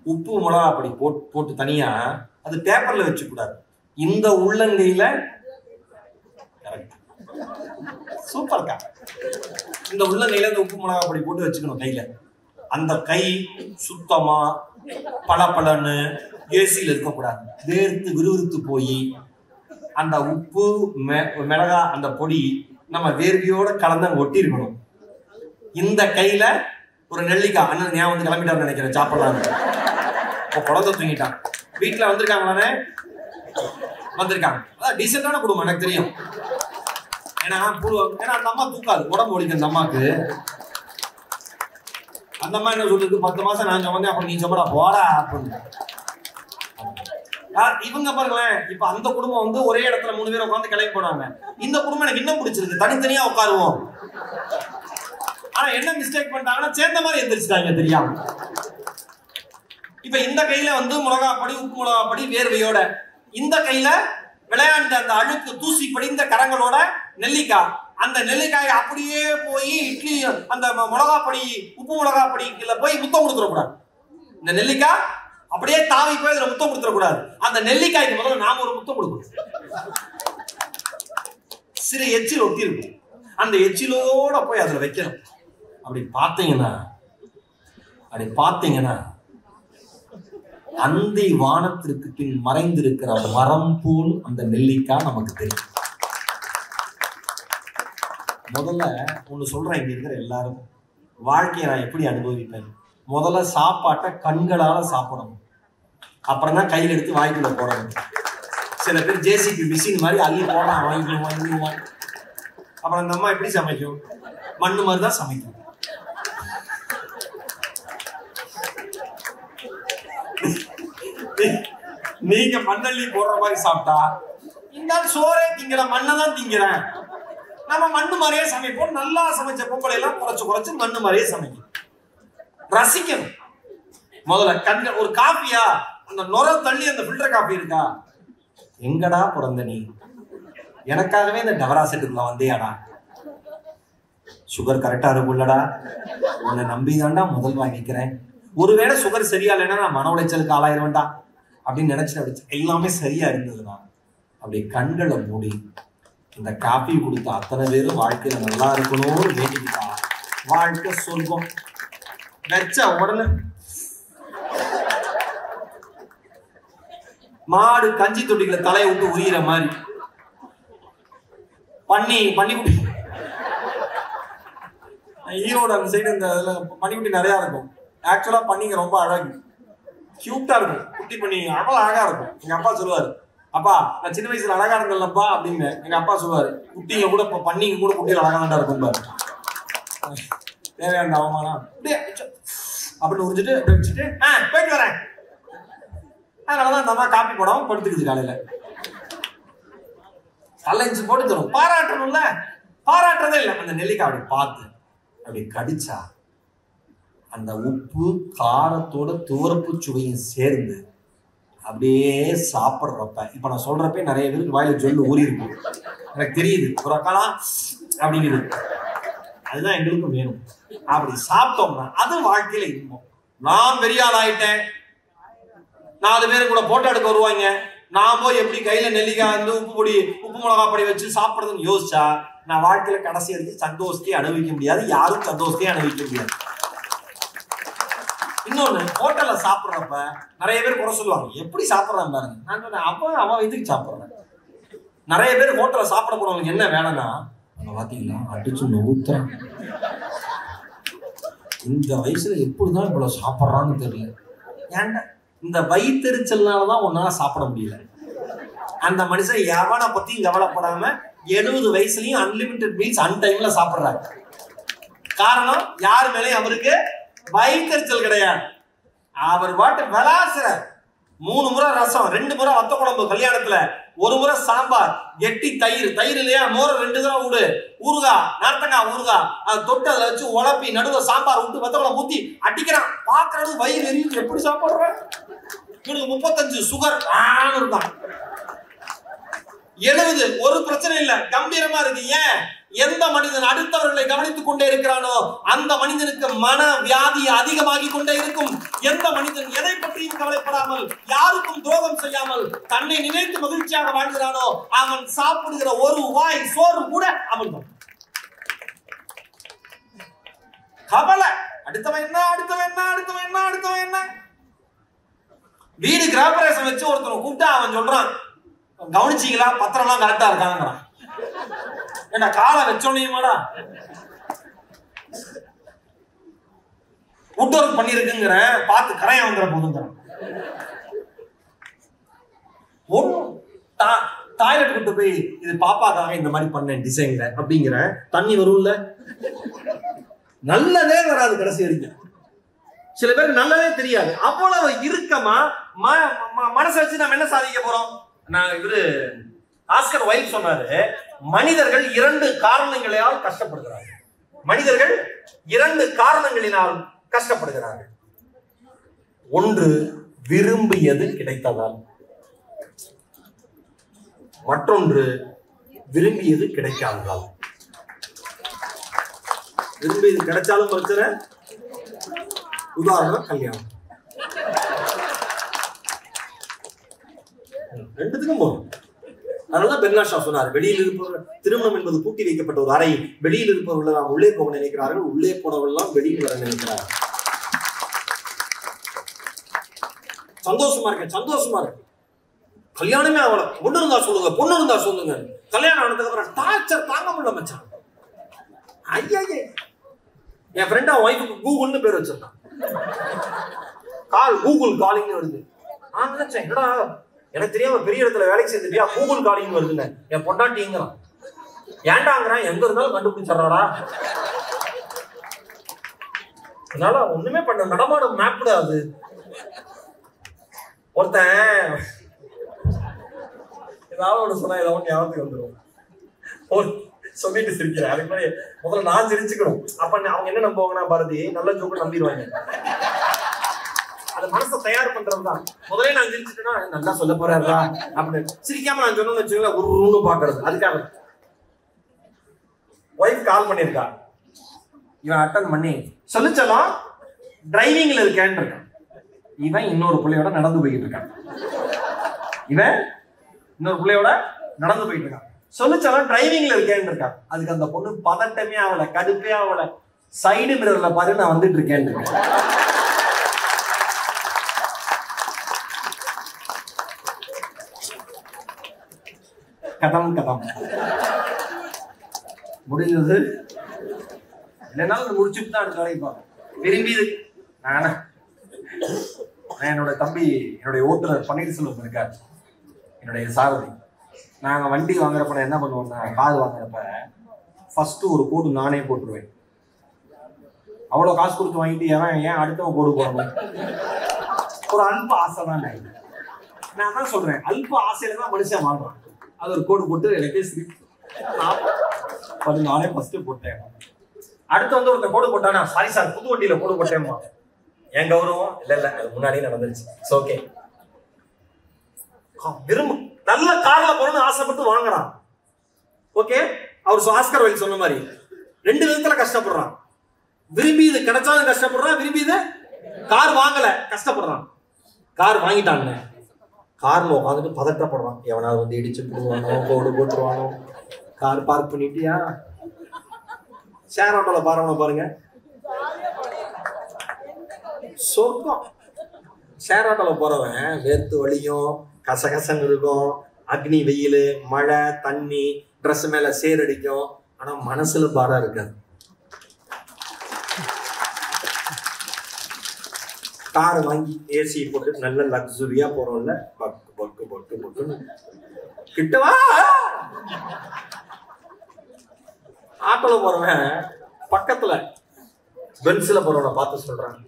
உப்பு மிளகா அப்படி போட்டு தனியா அது பேப்பர்ல வச்சு கூடாது. இந்த உள்ளங்கையில சூப்பர்க்கா. இந்த உள்ளங்கையில இந்த உப்பு மிளகா பொடி போட்டு வச்சுக்கணும் கையில. அந்த கை சுத்தமா பளபளன்னு ஏசியில் இருக்கக்கூடாது. வேர்த்து விறுவிறுத்து போய் அந்த உப்பு மிளகா அந்த பொடி நம்ம வேர்வியோட கலந்து ஒட்டி இருக்கணும். இந்த கையில ஒரு நெல்லிக்காய். அண்ணன் ஞாபகம் வந்து கிளம்பிட்டான்னு நினைக்கிறேன் சாப்பிடலாம். இப்போ குழந்தை தூங்கிட்டான். வீட்டுல வந்திருக்காங்களானே? வந்திருக்காங்க. அதான் டீசென்டான குடும்பம் எனக்கு தெரியும். ஏன்னா அந்த அம்மா தூக்காது, உடம்பு ஒழிக்கும் அந்த அம்மாக்கு. அந்த அம்மா என்ன சொல்லுது, 10 மாசம் நான் சொன்னேன், அப்புறம் நீ சொல்லடா போடா அப்படின்னு. இவங்க பாருங்களேன், இப்ப அந்த குடும்பம் வந்து ஒரே இடத்துல 3 பேர் உட்காந்து கிளம்பி போனாங்க. இந்த குடும்பம் எனக்கு இன்னும் பிடிச்சிருக்கு, தனித்தனியா உட்காருவோம். ஆனா என்ன மிஸ்டேக் பண்ணிட்டாங்கன்னா சேர்ந்த மாதிரி எந்திரிச்சிட்டாங்க தெரியாம. இப்ப இந்த கையில வந்து மிளகாப்பொடி, உப்பு மிளகாப்பொடி வேர்வையோட, இந்த கையில விளையாண்ட அந்த அழுக்கு தூசி படிந்த கரங்களோட நெல்லிக்காய். அந்த நெல்லிக்காயை அப்படியே போய் இட்லி அந்த மிளகாப்பொடி உப்பு மிளகாப்பொடிக்குள்ள போய் முத்தம் கொடுத்துடக்கூடாது. இந்த நெல்லிக்காய் அப்படியே தாவி போய் அதுல முத்தம் கொடுத்துடக்கூடாது. அந்த நெல்லிக்காய்க்கு முதல்ல நாம ஒரு முத்தம் கொடுக்கணும். சிறு எச்சில் ஒட்டி இருக்கும், அந்த எச்சிலோட போய் அதுல வைக்கணும். அப்படி பார்த்தீங்கன்னா அந்தி வானத்திற்கு பின் மறைந்திருக்கிற மரம் போல் அந்த நெல்லிக்காய் நமக்கு தெரியும். முதல்ல ஒண்ணு சொல்றேன், இங்க இருக்கிற எல்லாரும் வாழ்க்கையை நான் எப்படி அனுபவிப்பேன். முதல்ல சாப்பாட்டை கண்களால சாப்பிடணும், அப்புறம் தான் கையில் எடுத்து வாய்க்குள்ள போடணும். சில பேர் ஜேசிபி மிஷின் மாதிரி அள்ளி போடலாம், வாங்கிடுவாங்க. அப்புறம் அந்த அம்மா எப்படி சமைக்கும்? மண்ணு மாதிரி தான் சமைக்கும். நீங்க மண்ணள்ளி போடுற மாதிரி சாப்பிட்டா இந்த சோறே திங்கிற, மண்ணை தான் திங்கிறேன். நம்ம மண்ணு மாதிரியே சமைப்போம். நல்லா சமைச்ச பொம்பளை எல்லாம் குறைச்சு மண்ணு மாதிரியே சமைக்கும். ரசிக்கணும். முதல்ல கண்ண ஒரு காப்பியா, அந்த நுர தள்ளி அந்த ஃபில்டர் காப்பி இருக்கா, எங்கடா பிறந்த நீ? எனக்காகவே இந்த டவரா செட்டுக்குள்ள வந்தேயாடா. சுகர் கரெக்டா இருக்குல்லடா, உன்னை நம்பிதான்டா முதல் வாங்கிக்கிறேன். ஒருவேளை சுகர் சரியா இல்லைன்னா நான் மன உளைச்சலுக்கு ஆளாயிருவேன்டா அப்படின்னு நினைச்சு எல்லாமே சரியா இருந்ததுன்னா அப்படி கண்களை மூடி இந்த காப்பி கொடுத்த அத்தனை பேரும் வாழ்க்கையில நல்லா இருக்கணும்னு வேண்டிக்கிட்டா வாழ்க்கை சொர்க்கம். வச்ச உடனே மாடு கஞ்சி தொட்டிகளை தலையை விட்டு உரியிற மாதிரி பன்னிக்குட்டி. ஈரோடு அந்த சைடு இந்த பன்னிக்குட்டி நிறைய இருக்கும். ஆக்சுவலா பண்ணிங்க ரொம்ப அழகு, கியூட்டா இருக்கும். குட்டி பண்ணி அவ்வளவு அழகா இருக்கும். எங்க அப்பா சொல்லுவாரு, அப்பா நான் சின்ன வயசுல அழகா இருந்தேன்லப்பா அப்படின்னு. எங்க அப்பா சொல்லுவாரு, குட்டிங்க கூட இப்ப பண்ணிங்க கூட குட்டியில அழகா தான் இருக்கும் பாரு. தேவையான அவமானம் அப்படின்னு உறிஞ்சிட்டு வச்சுட்டு போயிட்டு வரேன். அதனாலதான் அந்த அம்மா காப்பி போடாம படுத்துக்குது. காலையில கலைஞ்சு போட்டு தரும். பாராட்டணும்ல, பாராட்டுறதே இல்லை. அந்த நெல்லிக்காய் அப்படி பார்த்து அப்படி கடிச்சா அந்த உப்பு காரத்தோட துவர்ப்பு சுவையும் சேர்ந்து அப்படியே சாப்பிட்றப்ப, இப்ப நான் சொல்றப்ப நிறைய பேருக்கு வாயில சொல்லு ஊறி இருக்கு, எனக்கு தெரியுது. ஒரு அக்காலாம் அப்படிங்கிறது அதுதான் எங்களுக்கும் வேணும். அப்படி சாப்பிட்டோம்னா அது வாழ்க்கையில இருக்கும். நான் பெரிய ஆள் ஆயிட்டேன், 4 பேரு கூட போட்டோ எடுக்க வருவாங்க, நான் போய் எப்படி கையில நெல்லிக்காய் வந்து உப்பு மிளகா பொடி வச்சு சாப்பிடுறதுன்னு யோசிச்சா நான் வாழ்க்கையில கடைசி வரைக்கும் சந்தோஷத்தையே அனுபவிக்க முடியாது. யாரும் சந்தோஷத்தையே அனுபவிக்க முடியாது. இன்னொன்னு, ஹோட்டல்ல சாப்பிடுறப்ப நிறைய பேர் குறை சொல்லுவாங்க, எப்படி சாப்பிடுறான் பாருங்க. நான் சொன்னேன், அப்ப அவன் இதுக்கு சாப்பிடுறேன். நிறைய பேர் ஹோட்டல்ல சாப்பிட போனவங்களுக்கு என்ன வேலைன்னா, பாத்தீங்களா அடிச்சு நூத்துறான், இந்த வயசுல எப்படிதான் இவ்வளவு சாப்பிட்றான்னு தெரியல. ஏன்டா இந்த வயிற்றுச்சல்னாலதான் உன்னால சாப்பிட முடியல. அந்த மனுஷன் எவனை பத்தியும் கவலைப்படாம 70 வயசுலயும் அன்லிமிட்டட் மீல்ஸ் அன்டைம்ல சாப்பிடுறாங்க. காரணம் யாரு மேலேயும் அவருக்கு வயிற்றுச்சல் கிடையாது. அவர் பாட்டு விளாசுற 3 முறை ரசம், 2 முறை வத்த குழம்பு கல்யாணத்துல, 1 முறை சாம்பார், எட்டி தயிர் இல்லையா, மோர 2 தடவை விடு, ஊறுகாய் நார்த்தங்காய் ஊறுகாய் அதை தொட்டு அதில் வச்சு உழப்பி நடுவ சாம்பார் விட்டு வத்த குழம்பு ஊத்தி அடிக்கிறான். பாக்குறது வயிறு எரியும், எப்படி சாப்பிடுற? இவனுக்கு 35 சுகர் இருக்கான். 70 ஒரு பிரச்சனை இல்ல, கம்பீரமா இருக்கு. ஏன்? எந்த மனிதன் அடுத்தவர்களை கவனித்துக் கொண்டே இருக்கிறானோ அந்த மனிதனுக்கு மன வியாதி அதிகமாகி கொண்டே இருக்கும். எந்த மனிதன் எதை பற்றியும் கவலைப்படாமல் யாருக்கும் துரோகம் செய்யாமல் தன்னை நினைத்து மகிழ்ச்சியாக வாழ்கிறானோ அவன் சாப்பிடுகிற ஒரு வாய் சோறு கூட அமிர்தம். கவலை அடுத்தவன் என்ன அடுத்தவன் என்ன அடுத்தவன் என்ன அடுத்தவன் என்ன. வீடு கிராமரேசன் வச்சு ஒருத்தர் கூப்பிட்டா அவன் சொல்றான், கவனிச்சீங்களா பத்திரம் எல்லாம் கரெக்டா இருக்காங்கிறான். ஏன்னா காலை வச்சோன்னையுமாடா வுட் ஒர்க் பண்ணிருக்குங்கிற பார்த்து கரையா வந்துட போதுங்கிறான். டாய்லெட் விட்டு போய் இது பாப்பாக்காக இந்த மாதிரி பண்ணேன் டிசைன்ல அப்படிங்கிற தண்ணி வரும்ல, நல்லதே வராது கடைசி வரைக்கும். சில பேருக்கு நல்லதே தெரியாது. அவ்வளவு இறுக்கமா மனசை வச்சு நம்ம என்ன சாதிக்க போறோம்? நான் இவரு ஆஸ்கர் வைல்ட் சொன்னாரு, மனிதர்கள் 2 காரணங்களால் கஷ்டப்படுகிறார்கள். மனிதர்கள் 2 காரணங்களினால் கஷ்டப்படுகிறார்கள். ஒன்று விரும்பியது கிடைத்ததால், மற்றொன்று விரும்பியது கிடைக்காததால். விரும்பியது கிடைச்சாலும் பிரச்சனை. உதாரணம் கல்யாணம், ரெண்டுத்துக்கும் போகும். அதனாலதான் பெர்னாஷா சொன்னார், வெளியில் இருப்பவர்கள் திருமணம் என்பது பூட்டி வைக்கப்பட்ட ஒரு அறை, வெளியில் இருப்பவர்கள் நாம் உள்ளே போக நினைக்கிறார்கள், உள்ளே போனவர்கள் வெளியில் வர நினைக்கிறார்கள். சந்தோஷமா இருக்க சந்தோஷமா இருக்கு, கல்யாணமே அவளை பொண்ணு இருந்தா சொல்லுங்க பொண்ணு இருந்தா சொல்லுங்க. கல்யாணம் ஆனதுக்கு அப்புறம் டார்ச்சர் தாங்க முடியல மச்சான். ஐயா என் ஃப்ரெண்ட் அவன் ஒய்ஃபுக்கு கூகுள்னு பேர் வச்சிருக்கான். கூகுள் காலிங் வருது. நான் நினைச்சேன், என்னடா எனக்கு தெரியாம பெரிய இடத்துல வேலைக்கு சேர்ந்துட்டியா, கூகுள் காலிங் வருதுன்னு. என் பொண்டாட்டிங்கிறான். ஏண்டாங்கிறான், எங்க இருந்தாலும் கண்டுபிடிச்சிடறாடா. அதனால ஒண்ணுமே பண்ண நடமாடும் மேப்ல அது. ஒருத்தன் ஏதாவது ஒன்று சொன்னா ஏதாவது ஞாபகத்துக்கு வந்துடும். சொல்லிட்டு சிரிக்கிறேன். அதுக்கு மாதிரி முதல்ல நான் சிரிச்சுக்கணும். அப்ப அவங்க என்ன நம்புவாங்கன்னா, பாரதி நல்ல ஜோக்கு நம்பிடுவாங்க. அது மனசை தயார் பண்றதுதான். முதலே நான் சிரிச்சுட்டேன்னா நல்லா சொல்ல போறாருடா அப்படின்னு சிரிக்காம நான் சொன்னோம்னு வச்சுக்கோங்களேன், ஒரு ரூன்னு பாக்குறது. அதுக்காக ஒய்ஃப் கால் பண்ணிருக்கா, இவன் அட்டன் பண்ணி சொல்லிச்சலாம் டிரைவிங்ல இருக்கேன்னு இருக்கான். இவன் இன்னொரு பிள்ளையோட நடந்து போயிட்டு இருக்கான். சொல்லிச்சாலும் டிரைவிங்ல இருக்கேன்னு இருக்கான். அதுக்கு அந்த பொண்ணு பதட்டமே ஆகல, கடுப்பே ஆகல. சைடு மிரர்ல பாரு நான் வந்துட்டு இருக்கேன்னு இருக்கேன். கதம் முடிஞ்சது. இல்லைனாலும் முடிச்சுட்டு தான் அடுத்த வேலைக்கு பார்ப்பேன். விரும்பியது என்னோட தம்பி, என்னுடைய ஓட்டுநர் பன்னீர்செல்வம் இருக்காரு, என்னுடைய சாரதி. நாங்கள் வண்டி வாங்குறப்ப நான் என்ன பண்ணுவோம்னா, கார் வாங்குறப்ப ஃபர்ஸ்ட் ஒரு கோடு நானே போட்டுருவேன். அவ்வளோ காசு கொடுத்து வாங்கிட்டு ஏன் அடுத்தவன் கோடு போடணும்? ஒரு அல்ப ஆசை தான். நான் தான் சொல்றேன், அல்ப ஆசையில தான் மனுஷன் வாழ்றான். அது ஒரு கோடு போட்டு எனக்கே நானே ஃபர்ஸ்ட் போட்டேன். அடுத்து வந்து ஒருத்தர் கோடு போட்டானா, சாரி சார் புது வண்டியில கோடு போட்டேன்மா. என் கௌரவம் இல்ல அது முன்னாடியே நடந்துருச்சு. ஓகே, விரும்பு நல்ல கார்ல போகணும்னு ஆசைப்பட்டு வாங்குறான். ஓகே, அவர் ஆஸ்கர் வைல்ட் சொன்ன மாதிரி 2 விதத்துல கஷ்டப்படுறான். விரும்பியது கிடைச்சாலும் கஷ்டப்படுறான், விரும்பியது கார் வாங்கல கஷ்டப்படுறான். கார் வாங்கிட்டாங்க, கார்ல உட்காந்துட்டு பதட்டப்படுறான். எவனாவது வந்து இடிச்சு போடுவானோ, கோடு போட்டுருவானோ. கார் பார்க் பண்ணிட்டியா, ஷேர் ஆட்டோல பாருங்க சொர்க்கம். ஷேர் ஆட்டோல போறவன் வேர்த்து வலியும், கசகசன்னு இருக்கும், அக்னி வெயில், மழை தண்ணி, ட்ரெஸ் மேல சேரடிக்கும். ஆனா மனசுல பாரம் இருக்காது. கார் வாங்கி ஏசி போட்டு நல்ல லக்ஸுரியா போறோம்ல, பக்கு பக்கு பக்கு பக்குன்னு கிட்டவா. ஆட்டோல போறவன் பக்கத்துல பென்ஸ்ல போறவனை பார்த்து சொல்றான்,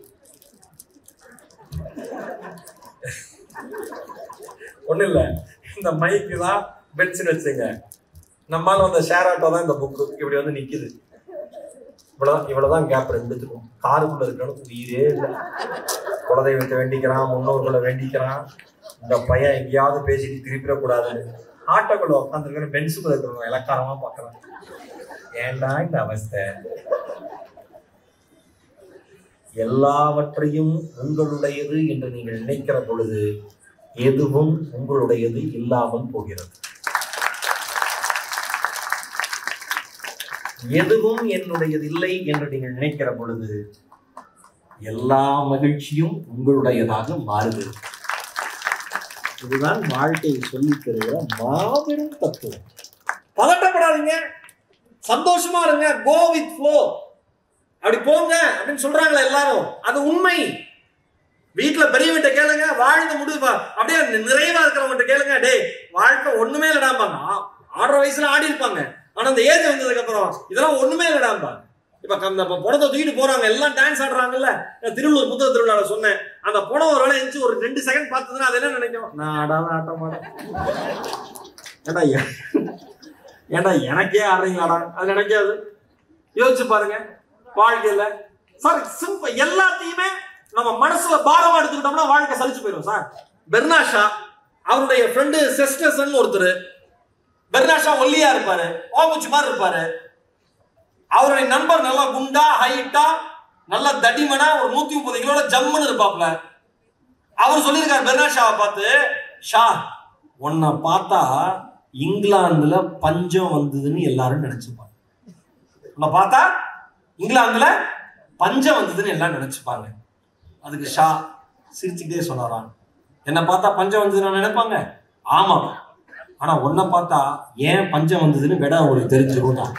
ஒண்ணு இல்ல இந்த மைக்கு தான் பென்ஸ்ன்னு வச்சுங்க. நம்மளால வந்த ஷேர் ஆட்டோ தான் இந்த புக்கு இப்படி வந்து நிக்குது. இவ்வளவுதான் கேப் ரெண்டுத்துக்கும். காருக்குள்ள இருக்கிறவனுக்கு உயிரே இல்லை. குலதெய்வத்தை வேண்டிக்கிறான், முன்னோர்களை வேண்டிக்கிறான். இந்த பையன் எங்கேயாவது பேசிட்டு திருப்பிடக்கூடாதுன்னு ஆட்டோக்குள்ள உட்காந்துருக்கிற பென்ஸுக்குள்ள இருக்கிறவங்க இலக்காரமா பாக்குறான். ஏண்டா இந்த அவஸ்தை? எல்லாவற்றையும் உங்களுடையது என்று நீங்கள் நினைக்கிற பொழுது எதுவும் உங்களுடையது இல்லாமல் போகிறது. எதுவும் என்னுடையது இல்லை என்று நீங்கள் நினைக்கிற பொழுது எல்லா மகிழ்ச்சியும் உங்களுடையதாக மாறுகிறது. இதுதான் வாழ்க்கையை சொல்லித் தருகிற மாபெரும் தத்துவம். பதட்டப்படாதீங்க, சந்தோஷமா இருங்க, கோ வித் ஃப்ளோ, அப்படி போங்க அப்படின்னு சொல்றாங்களே எல்லாரும், அது உண்மை. வீட்டுல பெரியவங்கிட்ட கேளுங்க, வாழ்ந்து முடிவு அப்படியே நிறைவா இருக்கிறவங்க கேளுங்க, டே வாழ்க்கை ஒண்ணுமே இல்லடாம்பாங்க. ஆடுற வயசுல ஆடி இருப்பாங்க, ஆனா அந்த ஏஜ் வந்ததுக்கு அப்புறம் இதெல்லாம் ஒண்ணுமே இல்லடாம்பாங்க. இப்ப பணத்தை தூக்கிட்டு போறாங்க, எல்லாம் டான்ஸ் ஆடுறாங்கல்ல. திருவள்ளூர் புத்தக திருவிழால சொன்னேன், அந்த பணம் ஒரு வேலை இருந்துச்சு, ஒரு 2 செகண்ட் பார்த்ததுன்னா அது என்ன நினைக்கும்? நான் ஆடாத ஆட்ட மாட்டேன். ஏடா எனக்கே ஆடுறீங்களாடா, அது நினைக்காது. யோசிச்சு பாருங்க வாழ்க்கையில சார், சிம்பிள். எல்லாத்தையுமே நம்ம மனசுல பாரமா எடுத்துக்கிட்டோம்னா வாழ்க்கை சலிச்சு போயிடும் சார். பெர்னாஷா அவருடைய ஃப்ரெண்டு செஸ்டர்சன் ஒருத்தர். பெர்னாஷா ஒல்லியா இருப்பாரு, ஓமுச்சி மாதிரி இருப்பாரு. அவருடைய நண்பர் நல்லா குண்டா, ஹைட்டா, நல்லா தடிமனா, ஒரு 130 கிலோட ஜம்முன்னு இருப்பாப்ல. அவர் சொல்லியிருக்காரு பெர்னாஷாவை பார்த்து, ஷா உன்னை பார்த்தா இங்கிலாந்துல பஞ்சம் வந்ததுன்னு எல்லாரும் நினைச்சுப்பாங்க. உன்னை பார்த்தா இங்கிலாந்துல பஞ்சம் வந்ததுன்னு எல்லாம் நினைச்சுப்பாங்க. அதுக்கு ஷா சிரிச்சுக்கிட்டே சொன்னாராம், என்னை பார்த்தா பஞ்சம் வந்ததுன்னு நினைப்பாங்க. ஆமா, ஆனா உன்னை பார்த்தா ஏன் பஞ்சம் வந்ததுன்னு விட அவங்களுக்கு தெரிஞ்சுக்கும்.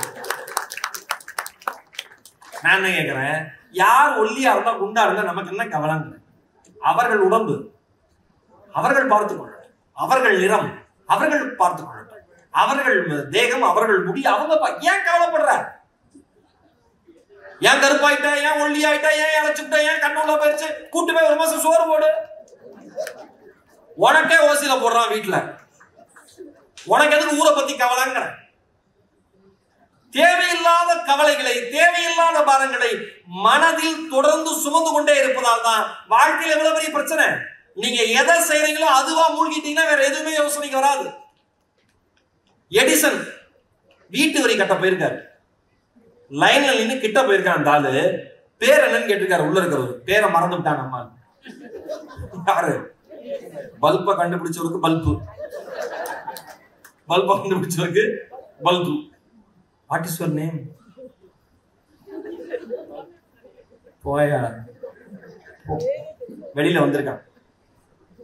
நான் என்ன கேட்கிறேன், யார் ஒல்லியா இருந்தா குண்டா இருந்தா நமக்கு என்ன கவலைங்க? அவர்கள் உடம்பு அவர்கள் பார்த்துக் கொள்ளட்டும், அவர்கள் நிறம் அவர்கள் பார்த்துக் கொள்ளட்டும், அவர்கள் தேகம் அவர்கள் முடி அவங்க ஏன் கவலைப்படுற? ஏன் கருப்பாயிட்ட, ஏன் ஒல்லியாயிட்ட, ஏன் இழைச்சுட்ட, ஏன் கண்ணுள்ள போயிடுச்சு, கூட்டு போய் 1 மாசம் சோறு போடு. உனக்கே ஓசியில போடுறான் வீட்டுல, உனக்கு எதுக்கு ஊரை பத்தி கவலைங்கிற? தேவையில்லாத கவலைகளை, தேவையில்லாத பாரங்களை மனதில் தொடர்ந்து சுமந்து கொண்டே இருப்பதால் தான் வாழ்க்கையில் எவ்வளவு பெரிய பிரச்சனை. நீங்க எதை செய்றீங்களோ அதுவா மூழ்கிட்டீங்கன்னா வேற எதுவுமே யோசனைக்கு வராது. எடிசன் வீட்டு வரி கட்ட போயிருக்காரு, லைன்ல நின்று கிட்ட போயிருக்கான். அந்த ஆளு பேர் என்னன்னு கேட்டிருக்காரு. உள்ள இருக்கிறவர் பேரை மறந்து விட்டான். நம்ம யாரு? பல்பை கண்டுபிடிச்சவருக்கு பல்பு, பல்பை கண்டுபிடிச்சவருக்கு bulb. What is your name? போயா வெளியில வந்திருக்கான்.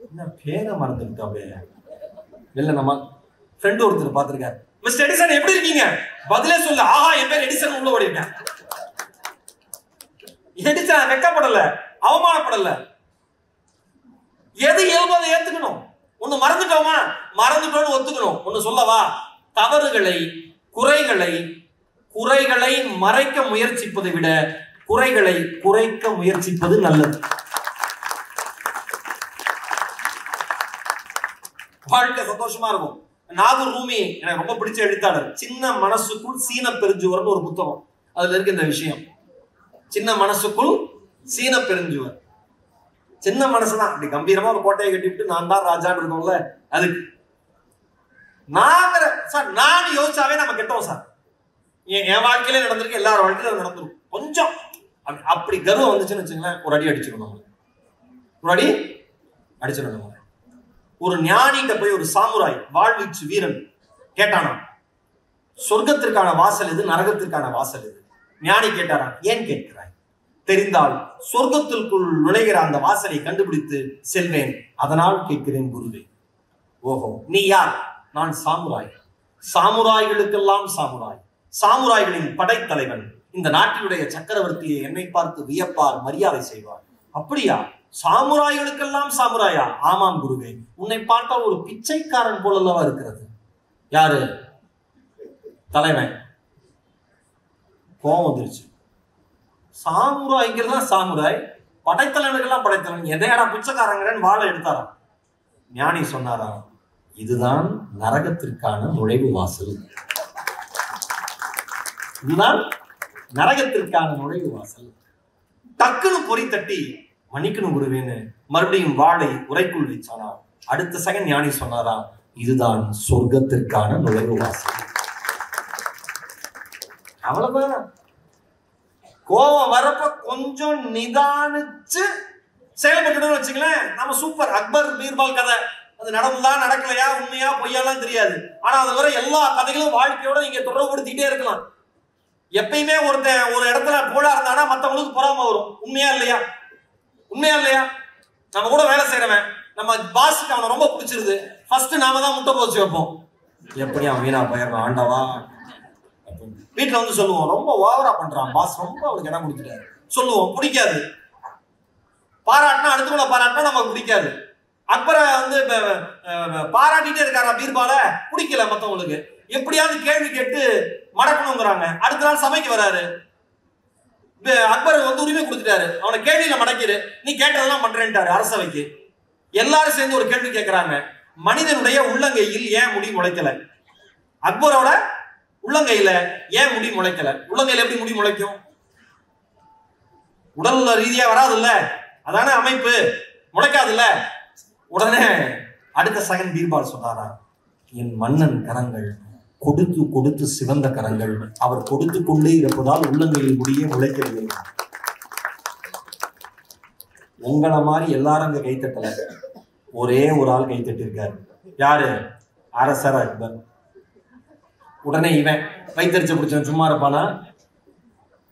என்ன பேரை மறந்துட்டா? அப்படியே வெளில நம்ம ஃப்ரெண்ட் ஒருத்தர் பார்த்திருக்காரு. மிஸ்டர் எடிசன் எப்படி இருக்கீங்க? பதிலே சொல்ல, ஆஹா என் பேர் எடிசன். உள்ள ஓடிட்டேன். எடிசன் வெக்கப்படல, அவமானப்படல. எது இயல்பதை ஏத்துக்கணும். ஒண்ணு மறந்துட்டோமா, மறந்துட்டோம்னு ஒத்துக்கணும். ஒண்ணு சொல்லவா, தவறுகளை, குறைகளை மறைக்க முயற்சிப்பதை விட குறைகளை குறைக்க முயற்சிப்பது நல்லது. வாழ்க்கை சந்தோஷமா இருக்கும். நாகூர் ரூமி எனக்கு ரொம்ப பிடிச்ச எழுத்தாளர். சின்ன மனசுக்குள் சீன பெருஞ்சுவர்னு ஒரு புத்தகம், அதுல இருக்கு இந்த விஷயம். சின்ன மனசுக்குள் சீன பெருஞ்சுவர். சின்ன மனசுதான், அப்படி கம்பீரமா ஒரு கோட்டையை கட்டிவிட்டு நான் தான் ராஜான்னு இருக்கோம்ல, அதுக்கு சார் நான் யோசிச்சாவே நம்ம கெட்டோம் சார். என் வாழ்க்கையில நடந்திருக்கு, எல்லாரும் வாழ்க்கையில நடந்துரும். கொஞ்சம் அப்படி கர்வம் வந்துச்சுன்னு வச்சுங்களேன், ஒரு அடி அடிச்சிடணும். ஒரு அடி அடிச்சிடணும். ஒரு ஞானிகிட்ட போய் ஒரு சாமுராய், வாழ்வீச்சு வீரன் கேட்டானா, சொர்க்கத்திற்கான வாசல் எது, நரகத்திற்கான வாசல் எது? ஞானி கேட்டாராம், ஏன் கேட்கிறாய்? தெரிந்தால் சொர்க்கத்திற்குள் நுழைகிற அந்த வாசலை கண்டுபிடித்து செல்வேன், அதனால் கேட்கிறேன் குருவே. ஓஹோ, நீ யார்? நான் சாமுராய். சாமுராய்களுக்கெல்லாம் சாமுராய், சாமுராய்களின் படைத்தலைவன். இந்த நாட்டினுடைய சக்கரவர்த்தியை என்னை பார்த்து வியப்பார், மரியாதை செய்வார். அப்படியா? சாமுராய்களுக்கெல்லாம் சாமுராயா? ஆமாம் குருவே. உன்னை பார்த்தால் ஒரு பிச்சைக்காரன் போலல்லவா இருக்கிறது. யாரு? தலைவன். கோபம் வந்துருச்சு. சாமுராய்க்கெல்லாம் சாமுராய், படைத்தலைவனுக்கெல்லாம் படைத்தலைவன், எதையாடா பிச்சைக்காரங்கிறன்னு வாழை எடுத்தாராம். ஞானி சொன்னாராம், இதுதான் நரகத்திற்கான நுழைவு வாசல். இதுதான் நரகத்திற்கான நுழைவு வாசல். டக்குன்னு பொறி தட்டி மன்னிக்கணும் குருவேன்னு மறுபடியும் வாளை உரைக்குள் வச்சாராம். அடுத்த செகண்ட் ஞானி சொன்னாராம், இதுதான் சொர்க்கத்திற்கான நுழைவு வாசல். அவ்வளவுதான். கோபம் வரப்ப கொஞ்சம் நிதானிச்சு செயல்பட்டு வச்சுங்களேன், நம்ம சூப்பர். அக்பர் பீர்பால் கதை அது நடந்தா நடக்கலையா, உண்மையா பொய்யாலாம் தெரியாது. ஆனா அது வரை எல்லா கதைகளும் வாழ்க்கையோட நீங்க தொடர்புபடுத்திக்கிட்டே இருக்கலாம். எப்பயுமே ஒருத்தன் ஒரு இடத்துல போலா இருந்தானா மத்தவங்களுக்கு பொறாம வரும். உண்மையா இல்லையா? உண்மையா இல்லையா? நம்ம கூட வேலை செய்யறவன், நம்ம பாஸுக்கு அவனை ரொம்ப பிடிச்சிருது, ஃபர்ஸ்ட் நாம தான் முட்டை போச்சு வைப்போம். எப்படி அவன் வீணா போயிடறான் ஆண்டவா. வீட்டுல வந்து சொல்லுவோம், ரொம்ப ஓவரா பண்றான் பாஸ், ரொம்ப அவனுக்கு இடம் கொடுத்துட்டாரு சொல்லுவோம். பிடிக்காது. பாராட்டினா அடுத்தவங்கள பாராட்டினா நமக்கு பிடிக்காது. அக்பரை வந்து பாராட்டிட்டே இருக்காரா பீர்பால, பிடிக்கல மத்தவங்களுக்கு. எப்படியாவது கேள்வி கேட்டு மடக்கணுங்கிறாங்க. அடுத்த நாள் சமைக்க வராரு, அக்பர் வந்து உரிமை கொடுத்துட்டாரு, அவனை கேள்வியில மடக்கிடு, நீ கேட்டதெல்லாம் பண்றேன்ட்டாரு அரசவைக்கு. எல்லாரும் சேர்ந்து ஒரு கேள்வி கேட்கிறாங்க, மனிதனுடைய உள்ளங்கையில் ஏன் முடி முளைக்கல? அக்பரோட உள்ளங்கையில ஏன் முடி முளைக்கல? உள்ளங்கையில எப்படி முடி முளைக்கும்? உடல் ரீதியா வராது இல்ல, அதான அமைப்பு, முளைக்காது இல்ல. உடனே அடுத்த செகண்ட் பீர்பால் சொன்னாரா, என் மன்னன் கரங்கள் கொடுத்து கொடுத்து சிவந்த கரங்கள், அவர் கொடுத்து கொண்டே இருப்பதால் உள்ளங்கையில் முடியே முளைக்கிறது. உங்களை மாதிரி எல்லாரும் அங்க கைத்தட்டல, ஒரே ஒரு ஆள் கைத்தட்டி இருக்காரு. யாரு? அரசர் அக்பர். உடனே இவன் வைத்தறிச்ச பிடிச்சவன் சும்மா இருப்பானா?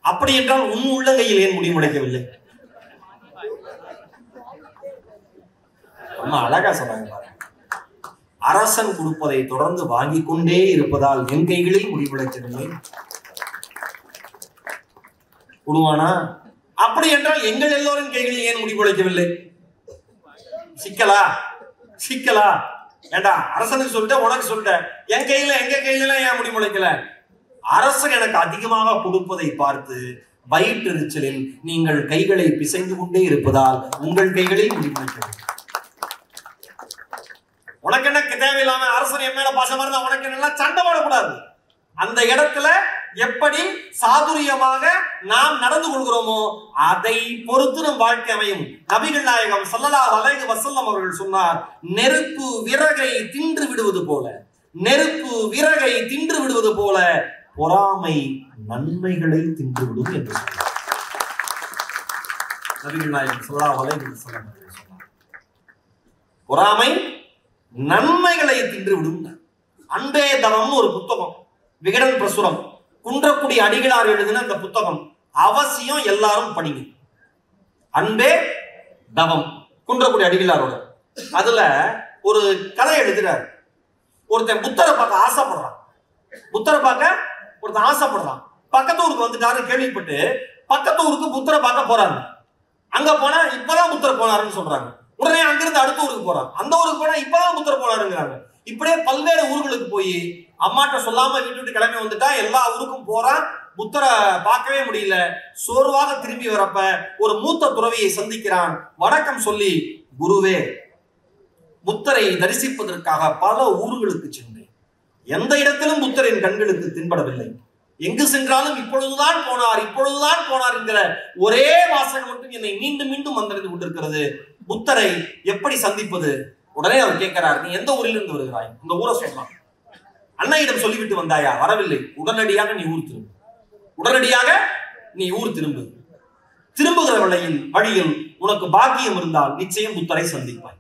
அப்படி என்றால் உன் உள்ளங்கையில் ஏன் முடி முளைக்கவில்லை? ரொம்ப அழகா சொன்னாங்க பாருங்க. அரசன் கொடுப்பதை தொடர்ந்து வாங்கி கொண்டே இருப்பதால் என் கைகளில் முடி முளைக்கவில்லை. கொடுவானா? அப்படி என்றால் எங்கள் எல்லோரின் கைகளில் ஏன் முடி முளைக்கவில்லை? சிக்கலா? சிக்கலா? ஏண்டா அரசனுக்கு சொல்லிட்ட, உனக்கு சொல்லிட்ட, என் கையில எங்க கையில ஏன் முடி முளைக்கல? அரசன் எனக்கு அதிகமாக கொடுப்பதை பார்த்து வயிற்றெரிச்சலில் நீங்கள் கைகளை பிசைந்து கொண்டே இருப்பதால் உங்கள் கைகளில் முடி முளைக்கவில்லை. உனக்கு என்ன தேவையில்லாம அரசன் என் மேல பாசமா இருந்தா உனக்கு என்ன சண்டை போடக்கூடாது. அந்த இடத்துல எப்படி சாதுரியமாக நாம் நடந்து கொள்கிறோமோ அதை பொறுத்து நம் வாழ்க்கை அமையும். நபிகள் நாயகம் ஸல்லல்லாஹு அலைஹி வஸல்லம் அவர்கள் சொன்னார், நெருப்பு விறகை தின்று விடுவது போல, நெருப்பு விறகை தின்று விடுவது போல பொறாமை நன்மைகளை தின்று விடும் என்று சொன்னார். நபிகள் நாயகம் ஸல்லல்லாஹு அலைஹி வஸல்லம் அவர்கள் சொன்னார், பொறாமை நன்மைகளை தின்று விடும். அன்பே தவம் ஒரு புத்தகம், விகடன் பிரசுரம், குன்றக்குடி அடிகளார் எழுதின அந்த புத்தகம் அவசியம் எல்லாரும் படிங்க. அன்பே தவம், குன்றக்குடி அடிகளாரோட. அதுல ஒரு கதை எழுதுறார். ஒருத்தன் புத்தரை பார்க்க ஆசைப்படுறான், புத்தரை பார்க்க ஒருத்தன் ஆசைப்படுறான். பக்கத்து ஊருக்கு வந்துட்டாரு கேள்விப்பட்டு பக்கத்து ஊருக்கு புத்தரை பார்க்க போறாங்க. அங்க போனா இப்பதான் புத்தர் போனாருன்னு சொல்றாங்க. உடனே அங்கிருந்து அடுத்த ஊருக்கு போறான், அந்த ஊருக்கு போனா இப்பதான் புத்தர் போனாருங்கிறாங்க. இப்படியே பல்வேறு ஊர்களுக்கு போய் அம்மாட்ட சொல்லாம வீட்டு விட்டு கிளம்பி வந்துட்டா எல்லா ஊருக்கும் போறான், புத்தரை பார்க்கவே முடியல. சோர்வாக திரும்பி வரப்ப ஒரு மூத்த துறவியை சந்திக்கிறான். வணக்கம் சொல்லி, குருவே, புத்தரை தரிசிப்பதற்காக பல ஊர்களுக்கு சென்றேன், எந்த இடத்திலும் புத்தரின் கண்களுக்கு தென்படவில்லை, எங்கு சென்றாலும் இப்பொழுதுதான் போனார் இப்பொழுதுதான் போனார் என்கிற ஒரே வாசகம் மட்டும் என்னை மீண்டும் மீண்டும் வந்தடைந்து கொண்டிருக்கிறது. புத்தரை எப்படி சந்திப்பது? உடனே அவர் கேட்கிறார், நீ எந்த ஊரிலிருந்து வருகிறாய்? இந்த ஊரை சொல்லலாம். அன்னையிடம் சொல்லிவிட்டு வந்தாயா? வரவில்லை. உடனடியாக நீ ஊர் திரும்பு, உடனடியாக நீ ஊர் திரும்பு. திரும்புகிற வழியில் உனக்கு பாக்கியம் இருந்தால் நிச்சயம் புத்தரை சந்திப்பாய்.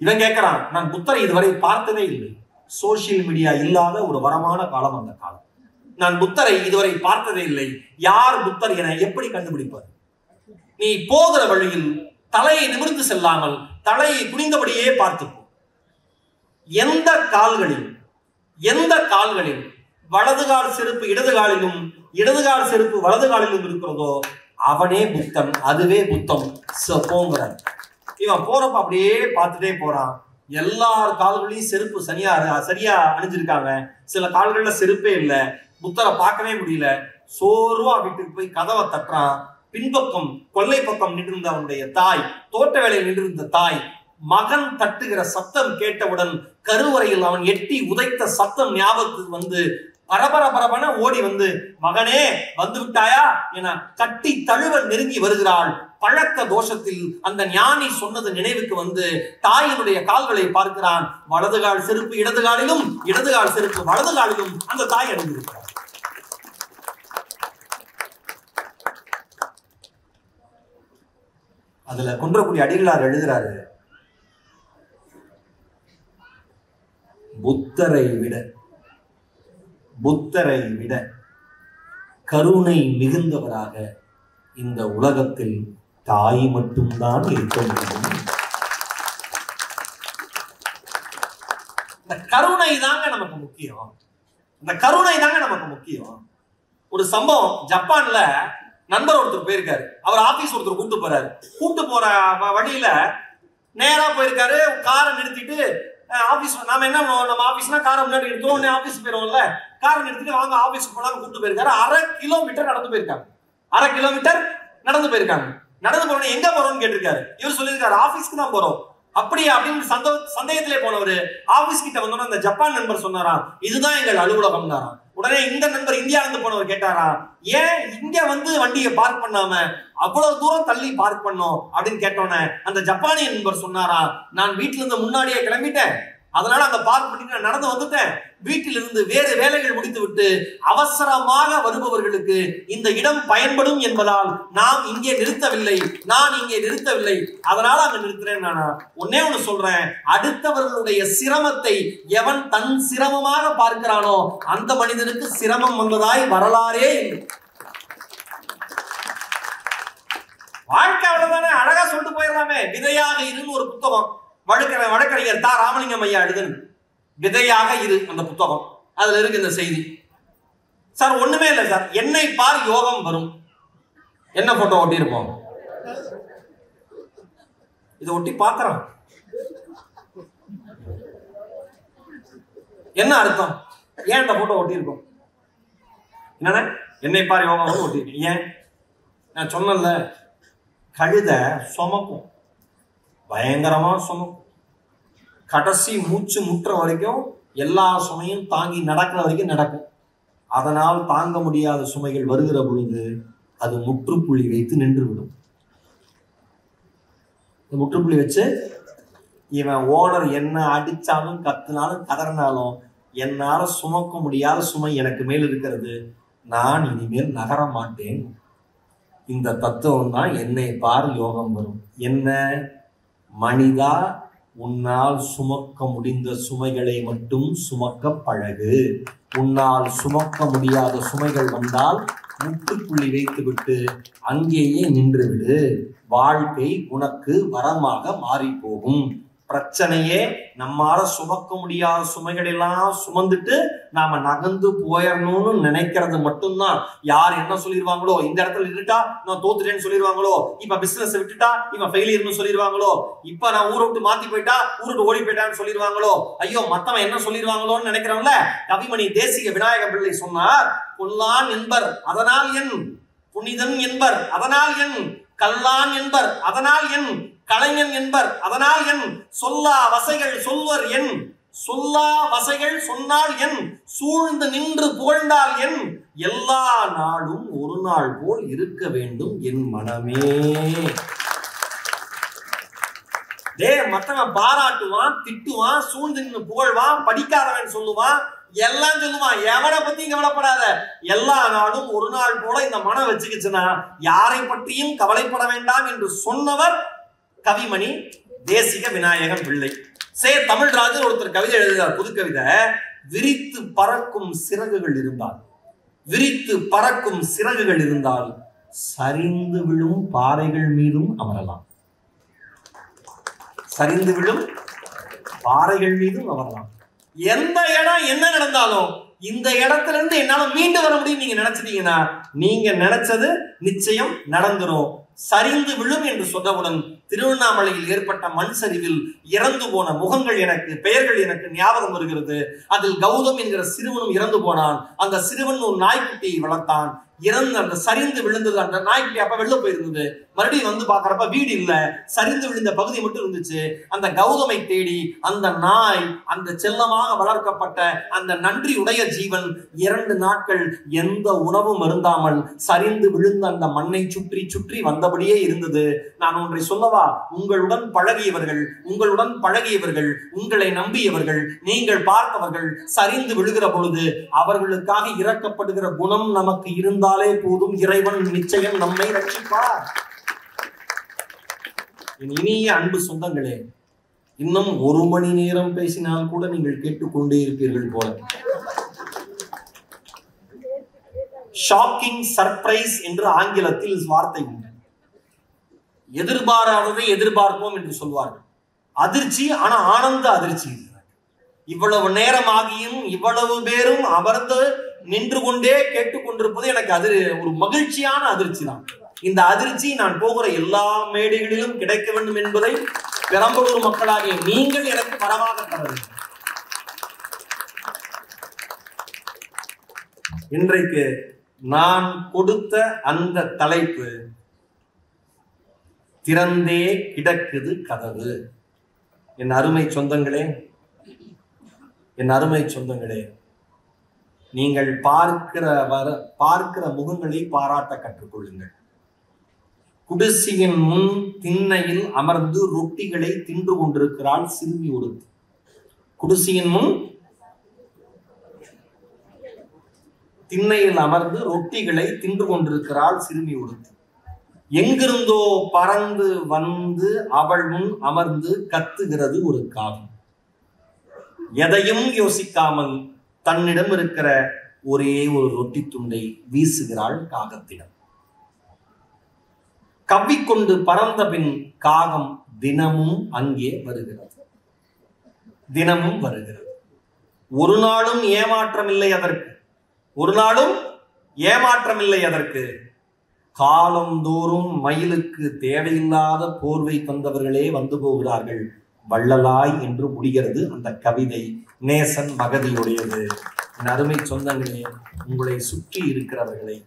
இவன் கேட்கிறான், நான் புத்தரை இதுவரை பார்த்ததே இல்லை. சோசியல் மீடியா இல்லாத ஒரு வரமான காலம் அந்த காலம். நான் புத்தரை இதுவரை பார்த்ததே இல்லை. யார் புத்தர் என எப்படி கண்டுபிடிப்பார்? நீ போகிற வழியில் தலையை நிமிர்ந்து செல்லாமல் தலையை குனிந்தபடியே பார்த்துப்போம். எந்த கால்களில் வலது கால் செருப்பு இடது காலிலும் இடது கால் செருப்பு வலது காலிலும் இருக்கிறதோ அவனே புத்தன், அதுவே புத்தம் போங்கிறார். இவன் போறப்ப அப்படியே பார்த்துட்டே போறான். எல்லார் கால்களையும் செருப்பு சரியா அணிஞ்சிருக்காங்க, சில கால்கள்ல செருப்பே இல்லை. புத்தரை பார்க்கவே முடியல. சோர்வா வீட்டுக்கு போய் கதவை தட்டுறான். பின்பக்கம் கொல்லை பக்கம் நின்றிருந்த அவனுடைய தாய், தோட்ட வேலையில் நின்றிருந்த தாய், மகன் தட்டுகிற சத்தம் கேட்டவுடன் கருவறையில் அவன் எட்டி உதைத்த சத்தம் ஞாபகத்துக்கு வந்து பரபரபரபன ஓடி வந்து, மகனே வந்து விட்டாயா என கட்டி தழுவ நெருங்கி வருகிறாள். பழக்க தோஷத்தில் அந்த ஞானி சொன்னது நினைவுக்கு வந்து தாயினுடைய கால்களை பார்க்கிறான். வலது கால் செருப்பு இடது காலிலும் இடது கால் செருப்பு வலது காலிலும் அந்த தாய் அணிந்திருக்கிறார். அதுல குன்றக்குடி அடிகளார் எழுதுறாரு, புத்தரை விட கருணை மிகுந்தவராக இந்த உலகத்தில் தாய் மட்டும்தான் இருக்க முடியும். இந்த கருணை தாங்க நமக்கு முக்கியம். இந்த கருணை தாங்க நமக்கு முக்கியம். ஒரு சம்பவம், ஜப்பான்ல நண்பர் ஒருத்தர் போயிருக்காரு. அவர் ஆபீஸ் ஒருத்தர் கூப்பிட்டு போற வழியில நேரா போயிருக்காரு. காரை நிறுத்திட்டு ஆபீஸ், நாம என்ன நம்ம ஆபீஸ்னா காரை முன்னாடி எடுத்தோம், ஆபீஸ் போயிருவோம்ல, காரை நிறுத்திட்டு வாங்க ஆபீஸ் போலான்னு கூப்பிட்டு போயிருக்காரு. 1/2 கிலோமீட்டர் நடந்து போயிருக்காங்க. 1/2 கிலோமீட்டர் நடந்து போயிருக்காங்க. நடந்து போறோம், எங்க போறோம்னு கேட்டிருக்காரு. இவர் சொல்லியிருக்காரு, ஆபீஸ்க்கு தான் போறோம். அப்படியே அப்படின்னு சந்தேகத்திலே போனவரு ஆபீஸ் கிட்ட வந்தோம்னா அந்த ஜப்பான் நண்பர் சொன்னாராம், இதுதான் எங்கள் அலுவலகம்னாராம். உடனே இந்த நண்பர் இந்தியா இருந்து போனவர் கேட்டாராம், ஏன் இங்க வந்து வண்டியை பார்க் பண்ணாம அவ்வளவு தூரம் தள்ளி பார்க் பண்ணோம் அப்படின்னு கேட்டோன்னே அந்த ஜப்பானிய நண்பர் சொன்னாராம், நான் வீட்டுல இருந்து முன்னாடியே கிளம்பிட்டேன், அதனால அங்க பார்க் பண்ணிட்டு நான் நடந்து வந்துட்டேன். வீட்டிலிருந்து வேறு வேலைகள் முடித்து விட்டு அவசரமாக வருபவர்களுக்கு இந்த இடம் பயன்படும் என்பதால் நான் இங்கே நிறுத்தவில்லை, அதனால அங்க நிறுத்துறேன். நானா ஒன்னே ஒண்ணு சொல்றேன், அடுத்தவர்களுடைய சிரமத்தை எவன் தன் சிரமமாக பார்க்கிறானோ அந்த மனிதனுக்கு சிரமம் வந்ததாய் வரலாறே. வாழ்க்கை அவ்வளவுதானே, அழகா சொல்லிட்டு போயிடலாமே. விதையாக இருன்னு ஒரு புத்தகம் வழக்கறிஞர் தா. ராமலிங்கம் ஐயா எழுதுன்னு, விதையாக இரு அந்த புத்தகம். அதுல இருக்கு இந்த செய்தி. சார் ஒண்ணுமே இல்லை சார், என்னை பார் யோகம் வரும். என்ன போட்டோ ஒட்டி இருப்போம், இதை ஒட்டி பாக்குறோம். என்ன அர்த்தம், ஏன் இந்த போட்டோ ஒட்டி இருக்கும்? என்னன்னா என்னை பார் யோகம் வரும் ஒட்டி இருக்கு. ஏன்? நான் சொன்னல, கழுத சுமக்கும், பயங்கரமா சுமக்கும். கடைசி மூச்சு முற்ற வரைக்கும் எல்லா சுமையும் தாங்கி நடக்கிற வரைக்கும் நடக்கும். அதனால் தாங்க முடியாத சுமைகள் வருகிற பொழுது அது முற்றுப்புள்ளி வைத்து நின்று விடும். முற்றுப்புள்ளி வச்சு இவன் ஓனர் என்ன அடிச்சாலும் கத்துனாலும் கதறினாலும் என்னால சுமக்க முடியாத சுமை எனக்கு மேல் இருக்கிறது, நான் இனிமேல் நகர மாட்டேன். இந்த தத்துவம் தான் என்னை பார் யோகம் வரும். என்ன மனிதா, உன்னால் சுமக்க முடிந்த சுமைகளை மட்டும் சுமக்க பழகு. உன்னால் சுமக்க முடியாத சுமைகள் வந்தால் முற்றுப்புள்ளி வைத்துவிட்டு அங்கேயே நின்றுவிடு. வாழ்க்கை உனக்கு வரமாக மாறி போகும். பிரச்சனையே நம்மால சுமக்க முடியாத சுமைகள் எல்லாம் சுமந்துட்டு நாம நகர்ந்து போயிடணும்னு நினைக்கிறது மட்டும்தான். யார் என்ன சொல்லிடுவாங்களோ, இந்த இடத்துல இருட்டா நான் தோத்துட்டேன்னு சொல்லிடுவாங்களோ, இப்ப பிசினஸ் விட்டுட்டா இவன் ஃபெயிலியர்னு சொல்லிடுவாங்களோ, இப்ப நான் ஊரை விட்டு மாத்தி போயிட்டா ஊருக்கு ஓடி போயிட்டான்னு சொல்லிடுவாங்களோ, ஐயோ மத்தவன் என்ன சொல்லிடுவாங்களோன்னு நினைக்கிறவங்கள கவிமணி தேசிக விநாயக பிள்ளை சொன்னார், கொல்லான் என்பர் அதனால் என், புனிதன் என்பர் அதனால் என், கல்லான் என்பர் அதனால் என், கலைஞன் என்பர் அதனால் என், சொல்லா வசைகள் சொல்வர் என், சொல்லா வசைகள் சொன்னால் என், சூழ்ந்து நின்று புகழ்ந்தால் என், எல்லா நாளும் ஒரு நாள் போல் இருக்க வேண்டும் என் மனமே. மற்றவன் பாராட்டுவான், திட்டுவான், சூழ்ந்து நின்று புகழ்வான், படிக்காதவன் சொல்லுவான், எல்லாம் சொல்லுவான். எவனை பத்தியும் கவலைப்படாத, எல்லா நாளும் ஒரு நாள் போல இந்த மனம் வச்சுக்கிச்சுன்னா யாரை பற்றியும் கவலைப்பட வேண்டாம் என்று சொன்னவர் கவிமணி தேசிக விநாயகம் பிள்ளை. தமிழ்ராஜர் ஒருத்தர் கவிதை எழுதுகிறார், புது கவிதை. விரித்து பறக்கும் சிறகுகள் இருந்தால், விரித்து பறக்கும் சிறகுகள் இருந்தால் சரிந்து விழும் பாறைகள் மீதும் அமரலாம். சரிந்து விழும் பாறைகள் மீதும் அமரலாம். எந்த இடம் என்ன நடந்தாலும் இந்த இடத்துல இருந்து என்னால மீண்டு வர முடியும் நீங்க நினைச்சிட்டீங்கன்னா நீங்க நினைச்சது நிச்சயம் நடந்துரும். சரிந்து விழும் என்று சொன்னவுடன் திருவண்ணாமலையில் ஏற்பட்ட மண் சரிவில் இறந்து போன முகங்கள் எனக்கு, பெயர்கள் எனக்கு ஞாபகம் வருகிறது. அதில் கௌதம் என்கிற சிறுவனும் இறந்து போனான். அந்த சிறுவன் ஒரு நாய்க்குட்டியை வளர்த்தான். இறந்து அந்த சரிந்து விழுந்தது, அந்த நாய்க்குட்டி அப்ப வெளில போயிருந்தது. மறுபடியும் வந்து பாக்குறப்ப வீடு இல்ல, சரிந்து விழுந்த பகுதி மட்டும் இருந்துச்சு. அந்த கௌதமை தேடி அந்த நாய், அந்த செல்லமாக வளர்க்கப்பட்ட அந்த நன்றி உடைய ஜீவன் 2 நாட்கள் எந்த உணவும் அருந்தாமல் சரிந்து விழுந்த அந்த மண்ணை சுற்றி சுற்றி வந்தபடியே இருந்தது. நான் ஒன்றை சொல்லவா, உங்களுடன் பழகியவர்கள், உங்களை நம்பியவர்கள், நீங்கள் பார்த்தவர்கள் சரிந்து விழுகிற பொழுது அவர்களுக்காக இறக்கப்படுகிற குணம் நமக்கு இருந்தால் போதும், இறைவன் நிச்சயம் நம்மை ரட்சிப்பார். என் இனிய அன்பு சொந்தங்களே, இன்னும் 1 மணி நேரம் பேசினால் கூட நீங்கள் கேட்டுக்கொண்டே இருப்பீர்கள் போல. ஷாக்கிங் சர்ப்ரைஸ் என்று ஆங்கிலத்தில் வார்த்தை உண்டு. எதிர்பாராததை எதிர்பார்ப்போம் என்று சொல்வார்கள். அதிர்ச்சி, ஆனா ஆனந்த அதிர்ச்சி. இவ்வளவு நேரம் ஆகியும் இவ்வளவு பேரும் அமர்ந்து நின்று கொண்டே கேட்டுக்கொண்டிருப்பது எனக்கு அது ஒரு மகிழ்ச்சியான அதிர்ச்சி தான். இந்த அதிர்ச்சி நான் போகிற எல்லா மேடைகளிலும் கிடைக்க வேண்டும் என்பதை பெரம்பலூர் மக்களாகிய நீங்கள் எனக்கு வரமாக தர வேண்டும். இன்றைக்கு நான் கொடுத்த அந்த தலைப்பு திறந்தே கிடக்குது கதவு. என் அருமை சொந்தங்களே, என் அருமை சொந்தங்களே, நீங்கள் பார்க்கிற முகங்களை பாராட்ட கற்றுக்கொள்ளுங்கள். குடிசையின் முன் திண்ணையில் அமர்ந்து ரொட்டிகளை தின்று கொண்டிருக்கிறாள் சிறுமி ஒருத்தி. குடிசையின் முன் திண்ணையில் அமர்ந்து ரொட்டிகளை தின்று கொண்டிருக்கிறாள் சிறுமி ஒருத்தி. எங்கிருந்தோ பறந்து வந்து அவள் முன் அமர்ந்து கத்துகிறது ஒரு காகம். எதையும் யோசிக்காமல் தன்னிடம் இருக்கிற ஒரே ஒரு ரொட்டி துண்டை வீசுகிறாள் காகத்திடம். கவ்விக்கொண்டு பறந்த பின் காகம் தினமும் அங்கே வருகிறது. தினமும் வருகிறது. ஒரு நாளும் ஏமாற்றம் இல்லை அதற்கு. ஒரு நாளும் ஏமாற்றம் இல்லை அதற்கு. காலந்தோறும் மயிலுக்கு தேவையில்லாத போர்வை தந்தவர்களே வந்து போகிறார்கள். வள்ளலாய் என்று முடிகிறது அந்த கவிதை. நேசன் மகதியுடையது. என் அருமை சொந்தங்களே, உங்களை சுற்றி இருக்கிறவர்களை,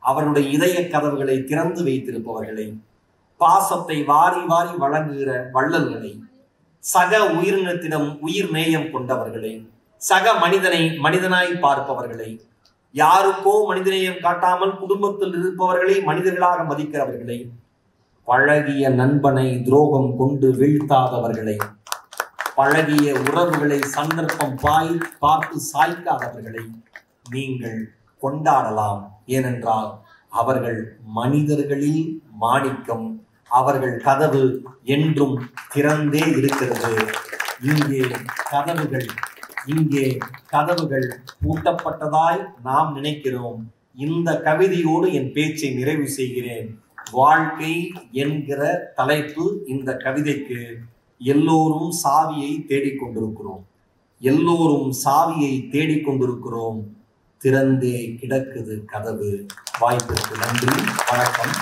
அவருடைய இதய கதவுகளை திறந்து வைத்திருப்பவர்களை, பாசத்தை வாரி வாரி வழங்குகிற வள்ளல்களை, சக உயிரினத்திடம் உயிர் நேயம் கொண்டவர்களை, சக மனிதனை மனிதனாய் பார்ப்பவர்களை, யாருக்கோ மனிதநேயம் காட்டாமல் குடும்பத்தில் இருப்பவர்களை மனிதர்களாக மதிக்கிறவர்களை, பழகிய நண்பனை துரோகம் கொண்டு வீழ்த்தாதவர்களை, பழகிய உறவுகளை சந்தர்ப்பம் பார்த்து சாய்க்காதவர்களை நீங்கள் கொண்டாடலாம். ஏனென்றால் அவர்கள் மனிதர்களில் மாணிக்கம். அவர்கள் கதவு என்றும் திறந்தே இருக்கிறது. இங்கே கதவுகள் பூட்டப்பட்டதாய் நாம் நினைக்கிறோம். இந்த கவிதையோடு என் பேச்சை நிறைவு செய்கிறேன். வாழ்க்கை என்கிற தலைப்பு இந்த கவிதைக்கு. எல்லோரும் சாவியை தேடிக்கொண்டிருக்கிறோம். எல்லோரும் சாவியை தேடிக்கொண்டிருக்கிறோம். திறந்தே கிடக்குது கதவு. வாய்ப்பிற்கு நன்றி. வணக்கம்.